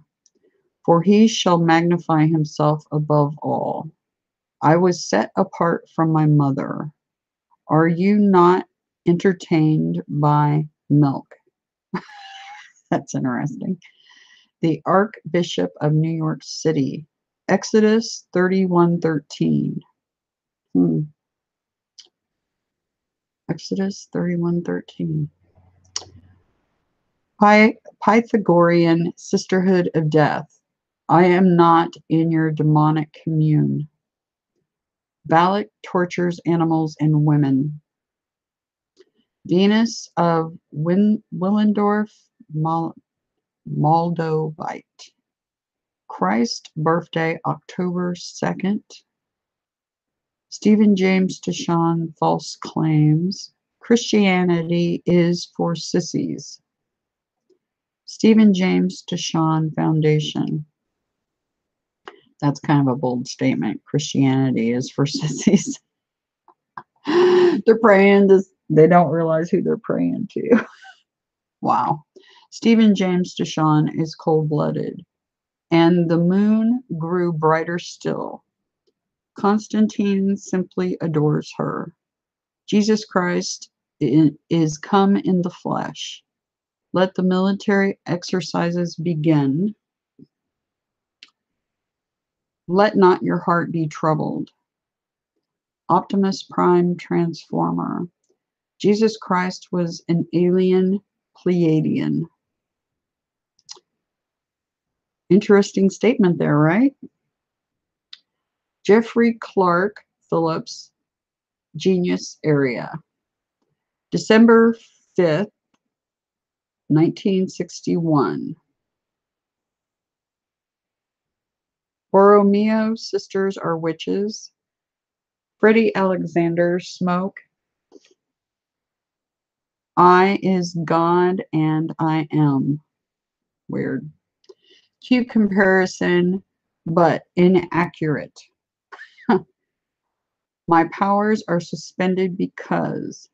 for he shall magnify himself above all. I was set apart from my mother. Are you not entertained by milk? That's interesting. The Archbishop of New York City. Exodus 31:13. Exodus 31:13. Pythagorean Sisterhood of Death. I am not in your demonic commune. Balak tortures animals and women. Venus of Willendorf, Moldovite. Christ birthday, October 2nd. Stephen James Deshawn, false claims. Christianity is for sissies. Stephen James Deshawn Foundation. That's kind of a bold statement. Christianity is for sissies. They're praying to, they don't realize who they're praying to. Wow. Stephen James Deshawn is cold-blooded. And the moon grew brighter still. Constantine simply adores her. Jesus Christ is come in the flesh. Let the military exercises begin. Let not your heart be troubled. Optimus Prime Transformer. Jesus Christ was an alien Pleiadian. Interesting statement there, right? Jeffrey Clark Phillips, Genius Area. December 5th, 1961. Borromeo sisters are witches. Freddie Alexander, Smoke. I is God and I am. Weird. Cute comparison, but inaccurate. My powers are suspended because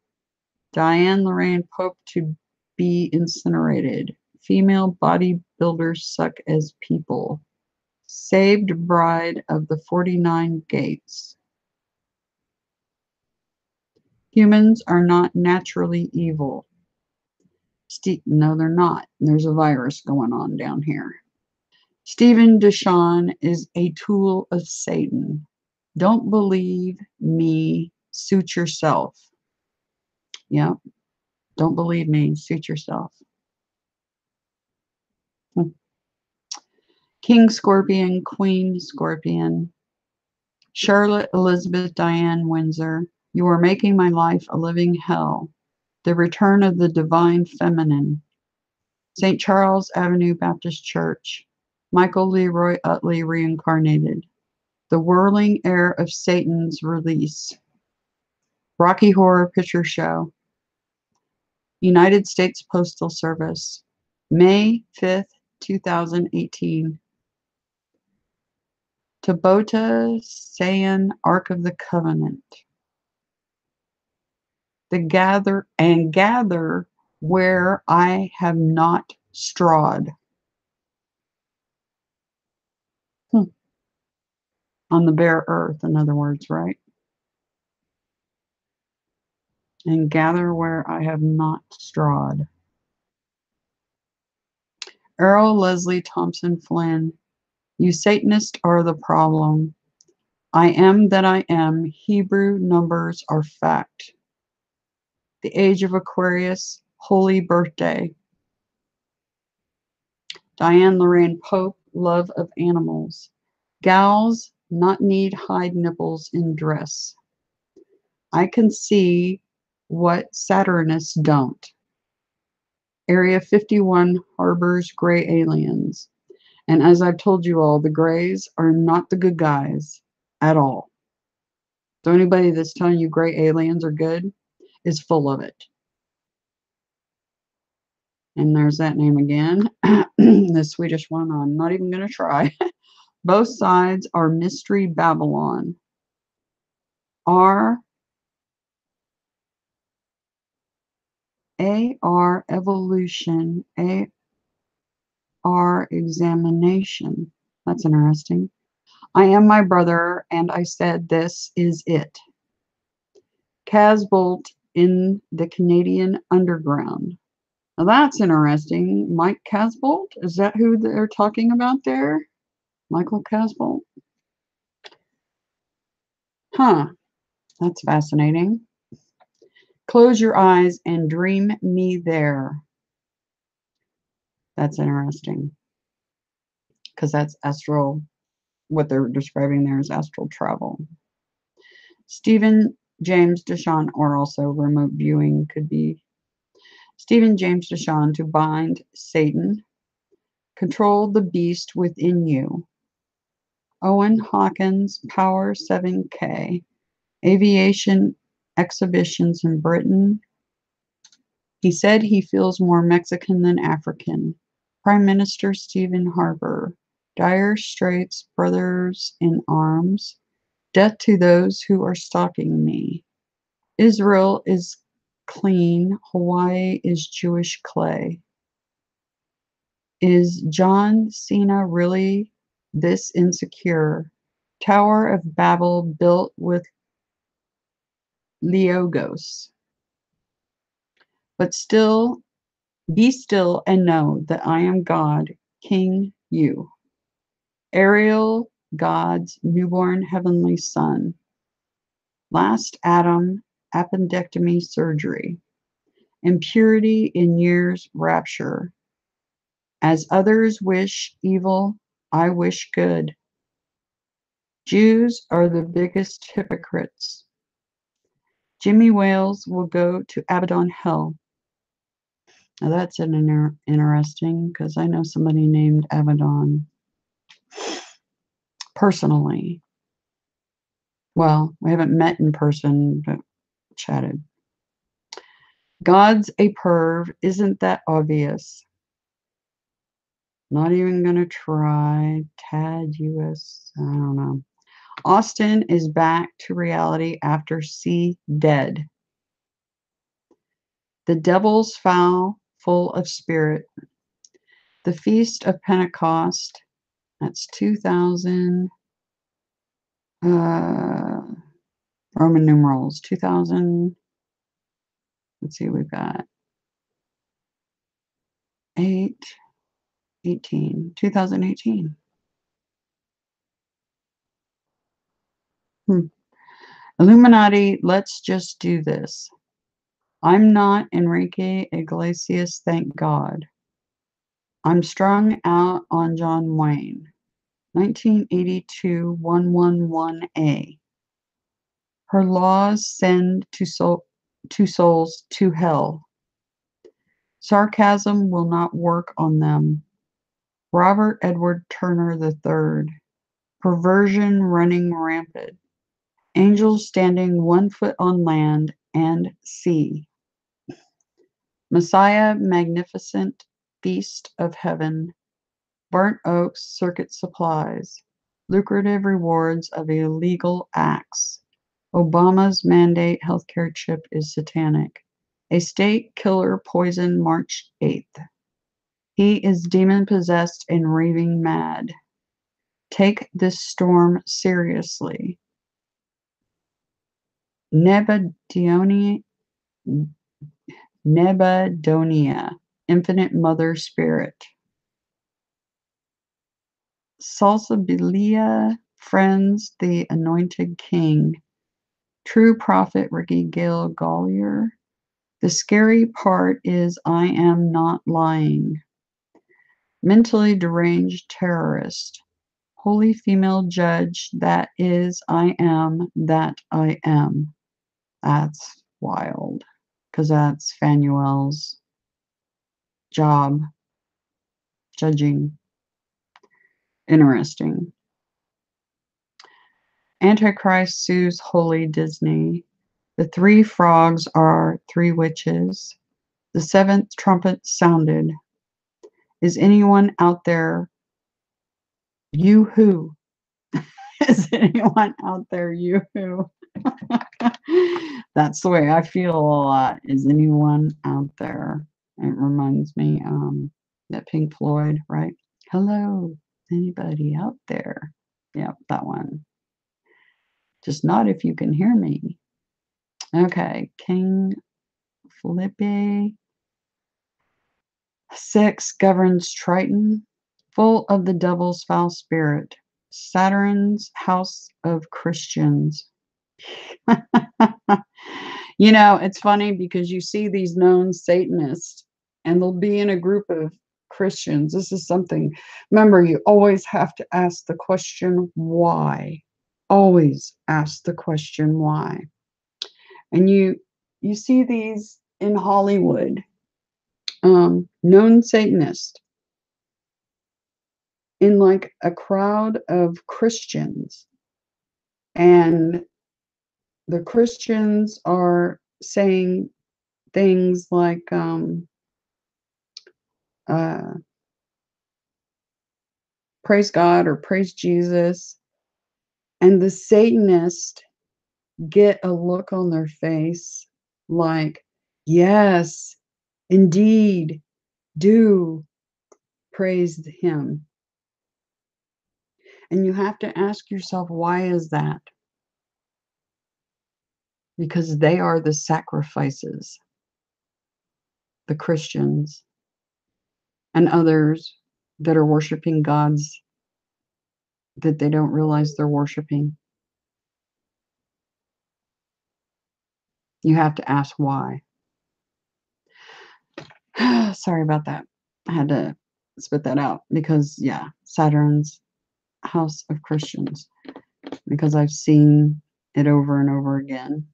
Diane Lorraine Pope to be incinerated. Female bodybuilders suck as people. Saved bride of the 49 gates. Humans are not naturally evil. No, they're not. There's a virus going on down here. Stephen Deshawn is a tool of Satan. Don't believe me, suit yourself. Yep. Don't believe me, suit yourself. King Scorpion, Queen Scorpion. Charlotte Elizabeth Diane Windsor. You are making my life a living hell. The return of the divine feminine. St. Charles Avenue Baptist Church. Michael Leroy Utley reincarnated. The whirling air of Satan's release. Rocky Horror Picture Show. United States Postal Service. May 5th, 2018. Tabota Sayan Ark of the Covenant. Gather where I have not strawed. On the bare earth, in other words, right? And gather where I have not strawed. Errol Leslie Thompson Flynn, you Satanists are the problem. I am that I am. Hebrew numbers are fact. The age of Aquarius, holy birthday. Diane Lorraine Pope, love of animals. Gals not need hide nipples in dress. I can see what Saturnists don't. Area 51 harbors gray aliens. And as I've told you all, the grays are not the good guys at all. So anybody that's telling you gray aliens are good is full of it. And there's that name again. The Swedish one, I'm not even going to try. Both sides are Mystery Babylon. R AR evolution, AR examination. That's interesting. I am my brother, and I said this is it. Casbolt in the Canadian Underground. Now that's interesting. Mike Casbolt? Is that who they're talking about there? Michael Casbolt? Huh. That's fascinating. Close your eyes and dream me there. That's interesting. Because that's astral, what they're describing there is astral travel. Stephen James Deshawn, or also remote viewing could be Stephen James Deshawn, to bind Satan, control the beast within you. Owen Hawkins, Power 7K, aviation exhibitions in Britain. He said he feels more Mexican than African. Prime Minister Stephen Harper, Dire Straits, Brothers in Arms, death to those who are stalking me. Israel is clean, Hawaii is Jewish clay. Is John Cena really this insecure? Tower of Babel built with Leogos. But still, be still and know that I am God, King you. Ariel, God's newborn heavenly son. Last Adam, appendectomy surgery. Impurity in years rapture. As others wish evil, I wish good. Jews are the biggest hypocrites. Jimmy Wales will go to Abaddon Hell. Now that's interesting because I know somebody named Abaddon personally. Well, we haven't met in person, but chatted. God's a perv, isn't that obvious? Not even going to try. Tad US, I don't know. Austin is back to reality after C dead. The devil's foul, full of spirit. The Feast of Pentecost, that's 2000, Roman numerals, 2000, let's see, we've got 2018. Illuminati, let's just do this. I'm not Enrique Iglesias, thank God. I'm strung out on John Wayne. 1982 111A. Her laws send two souls to hell. Sarcasm will not work on them. Robert Edward Turner III. Perversion running rampant. Angels standing 1 foot on land and sea. Messiah magnificent feast of heaven. Burnt oaks circuit supplies. Lucrative rewards of illegal acts. Obama's mandate healthcare chip is satanic. A state killer poison March 8th. He is demon possessed and raving mad. take this storm seriously. Nebuchadnezzar, Infinite Mother Spirit. Salsabilia, Friends, the Anointed King. True Prophet Ricky Gale Gollier. The scary part is I am not lying. Mentally deranged terrorist. Holy female judge, that is, I am, that I am. That's wild, because that's Phanuel's job, judging. Interesting. Antichrist sues Holy Disney. The three frogs are three witches. The seventh trumpet sounded. Is anyone out there? You who? Is anyone out there? You who? That's the way I feel a lot. Is anyone out there? It reminds me that Pink Floyd, right? Hello, anybody out there? Yep, that one. Just not if you can hear me. Okay, King Felipe 6 governs Triton, full of the devil's foul spirit. Saturn's house of Christians. You know, it's funny because you see these known Satanists and they'll be in a group of Christians. This is something, remember, you always have to ask the question, why? Always ask the question, why? And you see these in Hollywood, known Satanists in like a crowd of Christians, and the Christians are saying things like praise God or praise Jesus, and the Satanists get a look on their face like, yes, indeed, do praise him. And you have to ask yourself, why is that? Because they are the sacrifices, the Christians and others that are worshiping gods that they don't realize they're worshiping. You have to ask why. Sorry about that. I had to spit that out because, yeah, Saturn's house of Christians, because I've seen it over and over again.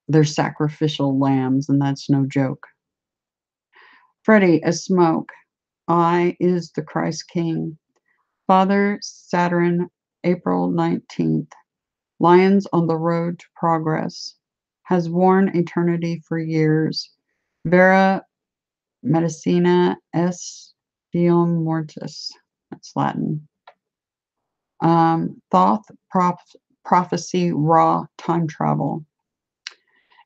They're sacrificial lambs, and that's no joke. Freddie, a smoke. I is the Christ King. Father Saturn, April 19th. Lions on the road to progress. Has worn eternity for years. Vera Medicina est Deum Mortis. That's Latin. Thoth, prophecy, raw, time travel.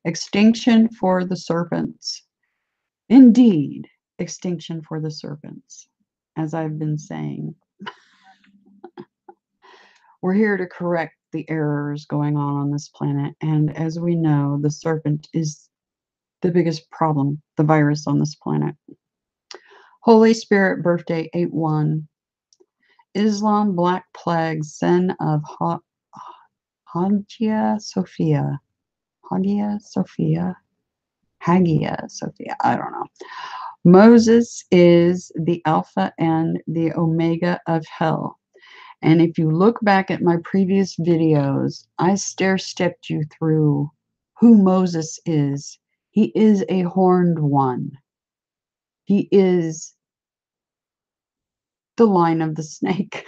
Extinction for the serpents. Indeed, extinction for the serpents. As I've been saying, we're here to correct the errors going on this planet. And as we know, the serpent is the biggest problem, the virus on this planet. Holy Spirit birthday 8/1. Islam Black Plague, sin of Hagia Sophia. Hagia Sophia. Hagia Sophia. I don't know. Moses is the Alpha and the Omega of hell. And if you look back at my previous videos, I stair-stepped you through who Moses is. He is a horned one. He is the line of the snake.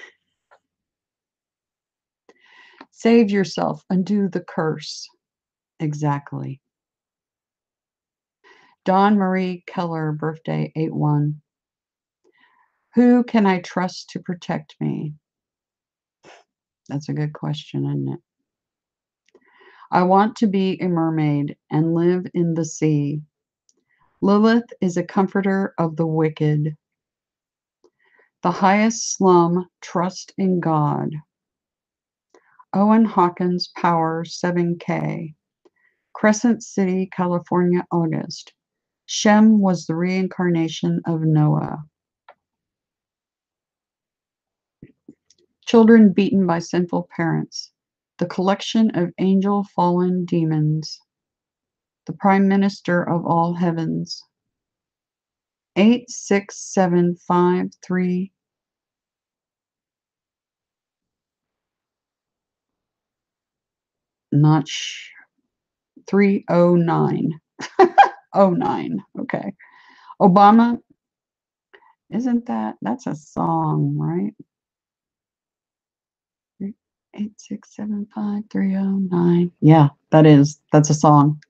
Save yourself, undo the curse. Exactly. Dawn Marie Keller, birthday 8/1. Who can I trust to protect me? That's a good question, isn't it? I want to be a mermaid and live in the sea. Lilith is a comforter of the wicked. The Highest Slum, Trust in God. Owen Hawkins Power 7K. Crescent City, California, August. Shem was the reincarnation of Noah. Children beaten by sinful parents. The collection of angel fallen demons. The Prime Minister of all heavens. 86753. Not 309. 09. Okay. Obama, isn't that's a song, right? 8675309. Yeah, that's a song.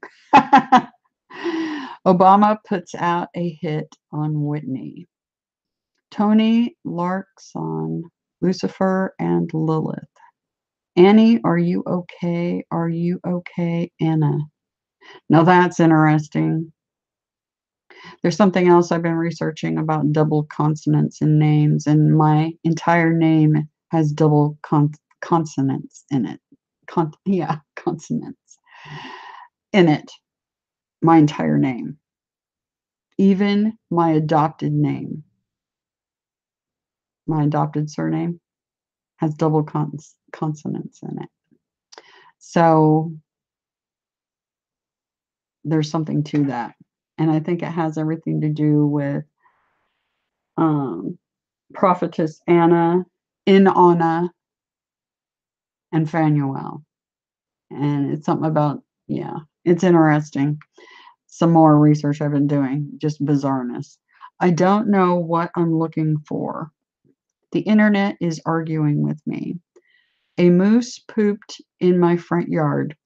Obama puts out a hit on Whitney. Tony Larkson, Lucifer, and Lilith. Annie, are you okay? Are you okay, Anna? Now that's interesting. There's something else I've been researching about double consonants in names, and my entire name has double consonants in it. Consonants in it. My entire name. Even my adopted name. My adopted surname has double consonants in it. So there's something to that. And I think it has everything to do with Prophetess Anna, Anna, and Phanuel. And it's something about, yeah, it's interesting. Some more research I've been doing, just bizarreness. I don't know what I'm looking for. The internet is arguing with me. A moose pooped in my front yard.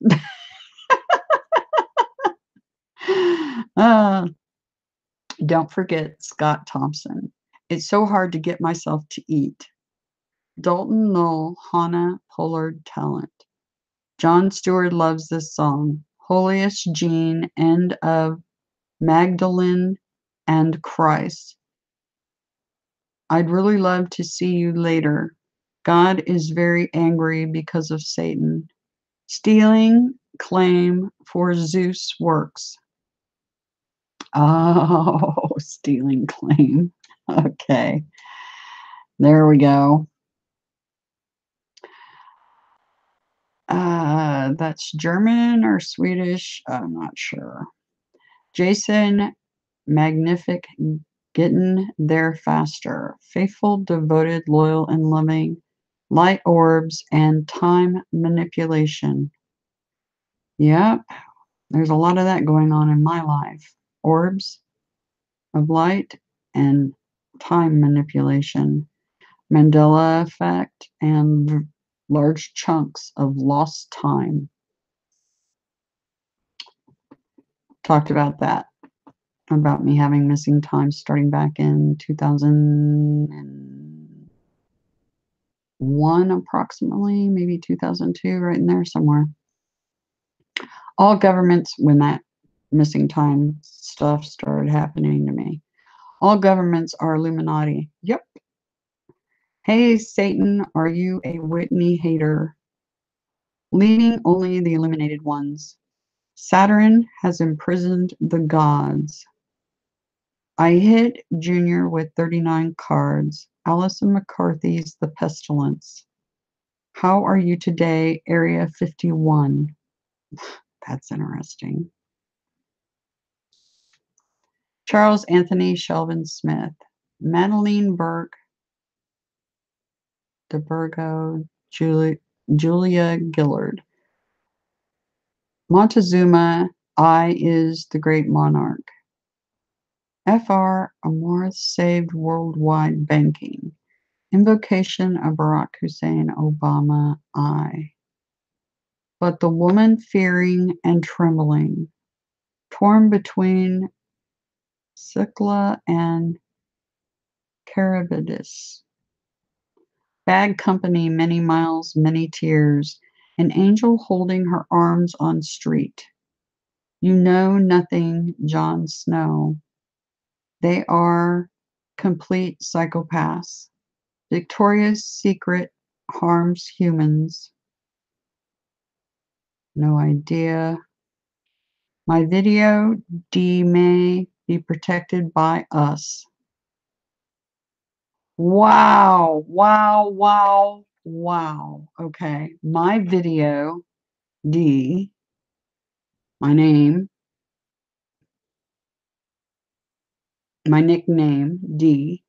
Don't forget Scott Thompson. It's so hard to get myself to eat. Dalton Null, Hannah Pollard Talent. John Stewart loves this song. Holiest Jean, End of Magdalene and Christ. I'd really love to see you later. God is very angry because of Satan. Stealing claim for Zeus works. Oh, stealing claim. Okay. There we go. That's German or Swedish. I'm not sure. Jason Magnific getting there faster. Faithful, devoted, loyal, and loving. Light orbs and time manipulation. Yep. There's a lot of that going on in my life. Orbs of light and time manipulation. Mandela effect and large chunks of lost time. Talked about that, about me having missing time starting back in 2001 approximately, maybe 2002, right in there somewhere. All governments, when that missing time stuff started happening to me, all governments are Illuminati. Yep. Hey, Satan, are you a Whitney hater? Leaving only the illuminated ones. Saturn has imprisoned the gods. I hit Junior with 39 cards. Allison McCarthy's The Pestilence. How are you today, Area 51? That's interesting. Charles Anthony Shelvin Smith. Madeline Burke. DeBurgo. Julia Gillard. Montezuma. I is the great monarch. FR Amorth saved worldwide banking. Invocation of Barack Hussein Obama I. But the woman fearing and trembling, torn between Sikla and Charybdis. Bad company, many miles, many tears. An angel holding her arms on street. You know nothing, Jon Snow. They are complete psychopaths. Victoria's Secret harms humans. No idea. My video D may be protected by us. Wow, wow, wow, wow. Okay, my video D, my name, my nickname D,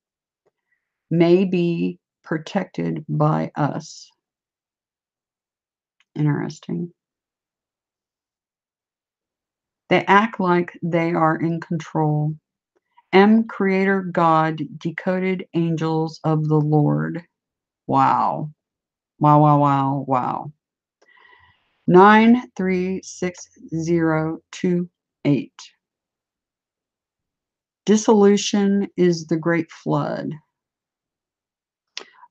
may be protected by us. Interesting. They act like they are in control. M, Creator God, decoded angels of the Lord. Wow. Wow, wow, wow, wow. 936028. Dissolution is the great flood.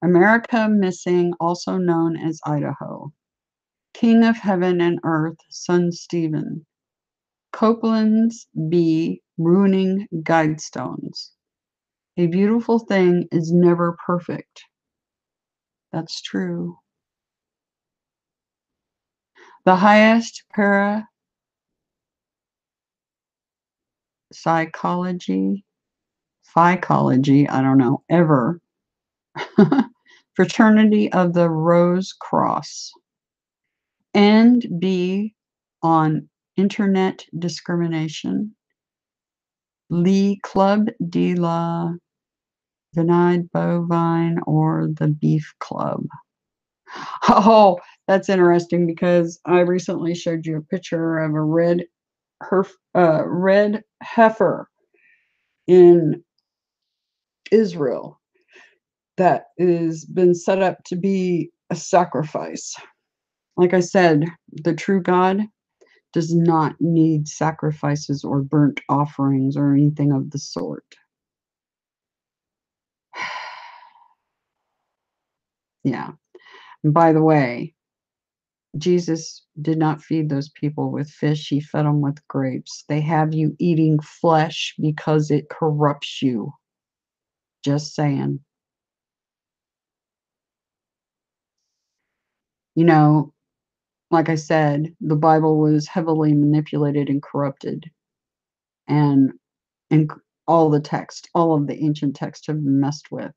America missing, also known as Idaho. King of heaven and earth, son Stephen. Copeland's bee ruining guidestones. A beautiful thing is never perfect. That's true. The highest parapsychology, I don't know, ever. Fraternity of the Rose Cross. And B, on internet discrimination. Lee Club de la Venide Bovine or the Beef Club. Oh, that's interesting because I recently showed you a picture of a red heifer in Israel that is been set up to be a sacrifice. Like I said, the true God does not need sacrifices or burnt offerings or anything of the sort. Yeah. And by the way, Jesus did not feed those people with fish. He fed them with grapes. They have you eating flesh because it corrupts you. Just saying. You know, like I said, the Bible was heavily manipulated and corrupted. And all the text, all of the ancient texts have been messed with.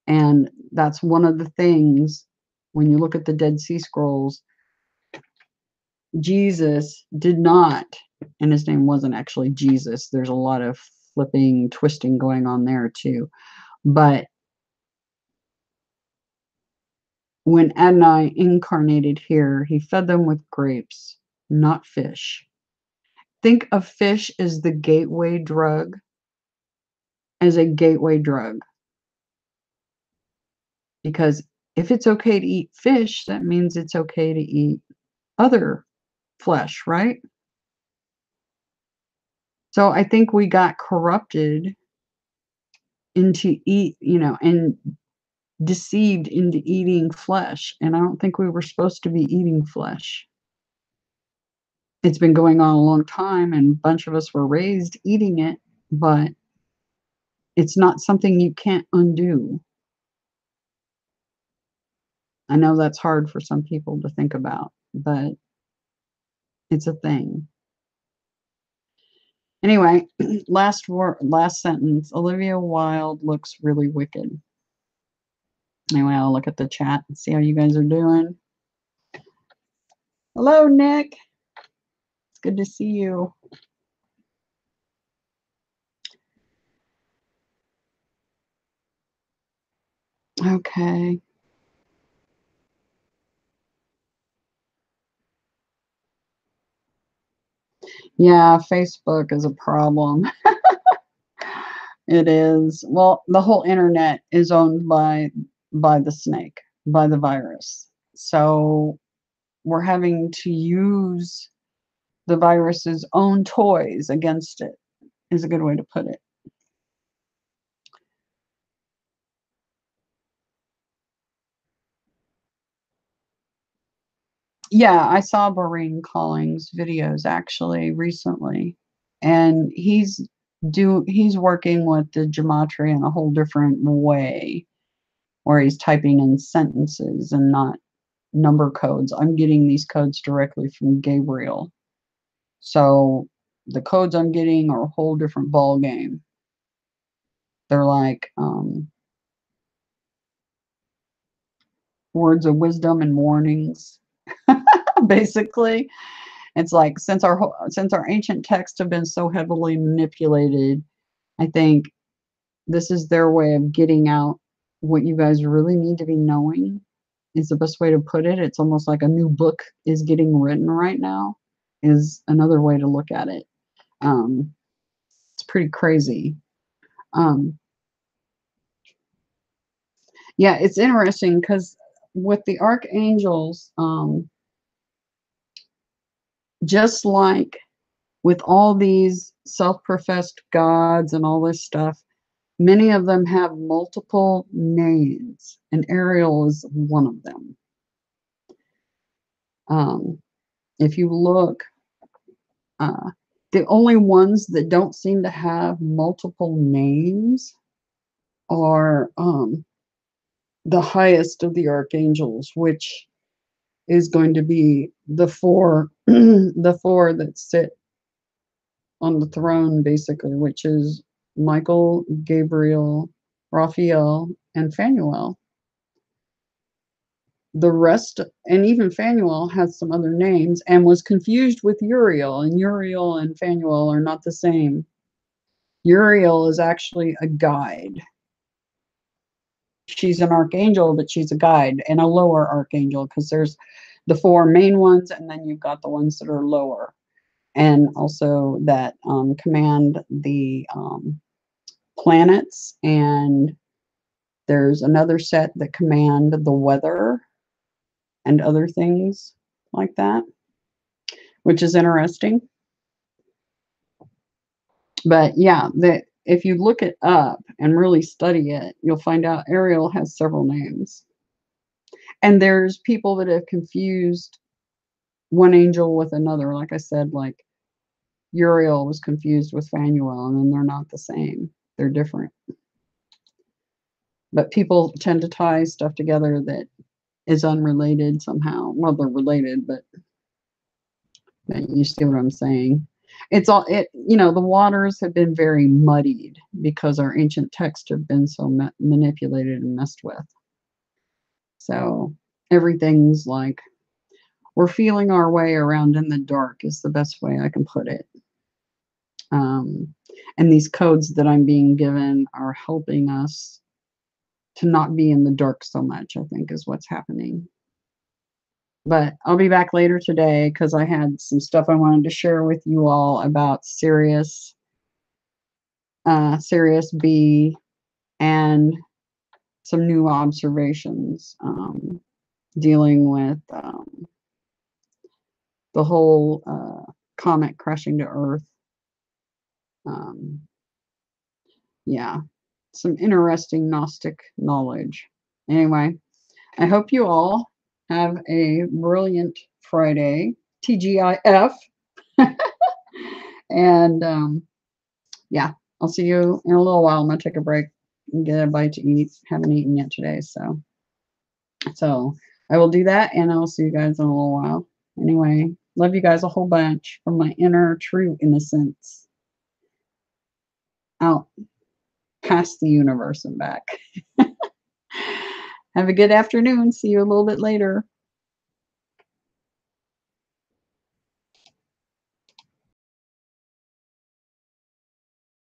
And that's one of the things when you look at the Dead Sea Scrolls, Jesus did not, and his name wasn't actually Jesus. There's a lot of flipping, twisting going on there too. But when Adonai incarnated here, he fed them with grapes, not fish. Think of fish as the gateway drug, as a gateway drug. Because if it's okay to eat fish, that means it's okay to eat other flesh, right? So I think we got corrupted into and deceived into eating flesh. And I don't think we were supposed to be eating flesh. It's been going on a long time, and a bunch of us were raised eating it, but it's not something you can't undo. I know that's hard for some people to think about, but it's a thing. Anyway, last sentence. Olivia Wilde looks really wicked. Anyway, I'll look at the chat and see how you guys are doing. Hello, Nick. It's good to see you. Okay. Yeah, Facebook is a problem. It is. Well, the whole internet is owned by the snake, by the virus. So we're having to use the virus's own toys against it, is a good way to put it. Yeah, I saw Bahrain Calling's videos actually recently, and he's working with the gematria in a whole different way. where he's typing in sentences and not number codes. I'm getting these codes directly from Gabriel. So the codes I'm getting are a whole different ball game. They're like words of wisdom and warnings. Basically, it's like since our ancient texts have been so heavily manipulated, I think this is their way of getting out what you guys really need to be knowing, is the best way to put it. It's almost like a new book is getting written right now, is another way to look at it. It's pretty crazy. Yeah, it's interesting because with the archangels, just like with all these self-professed gods and all this stuff, many of them have multiple names, and Ariel is one of them. If you look, the only ones that don't seem to have multiple names are the highest of the archangels, which is going to be the four, the four that sit on the throne, basically, which is Michael, Gabriel, Raphael, and Phanuel. The rest, and even Phanuel has some other names and was confused with Uriel, and Uriel and Phanuel are not the same. Uriel is actually a guide. She's an archangel, but she's a guide and a lower archangel, because there's the four main ones, and then you've got the ones that are lower, and also that command the planets, and there's another set that command the weather and other things like that, which is interesting. But yeah, if you look it up and really study it, you'll find out Ariel has several names. And there's people that have confused one angel with another. Like I said, like Uriel was confused with Phanuel, and then they're not the same. They're different. But people tend to tie stuff together that is unrelated somehow. Well, they're related, but you see what I'm saying. It's all the waters have been very muddied because our ancient texts have been so manipulated and messed with. So everything's like we're feeling our way around in the dark is the best way I can put it. And these codes that I'm being given are helping us to not be in the dark so much, I think, is what's happening. But I'll be back later today because I had some stuff I wanted to share with you all about Sirius B, and some new observations dealing with the whole comet crashing to Earth. Yeah, some interesting Gnostic knowledge. Anyway, I hope you all have a brilliant Friday, TGIF. And yeah, I'll see you in a little while. I'm going to take a break and get a bite to eat. Haven't eaten yet today, so I will do that, and I'll see you guys in a little while. Anyway, love you guys a whole bunch from my inner true innocence out past the universe and back. Have a good afternoon. See you a little bit later.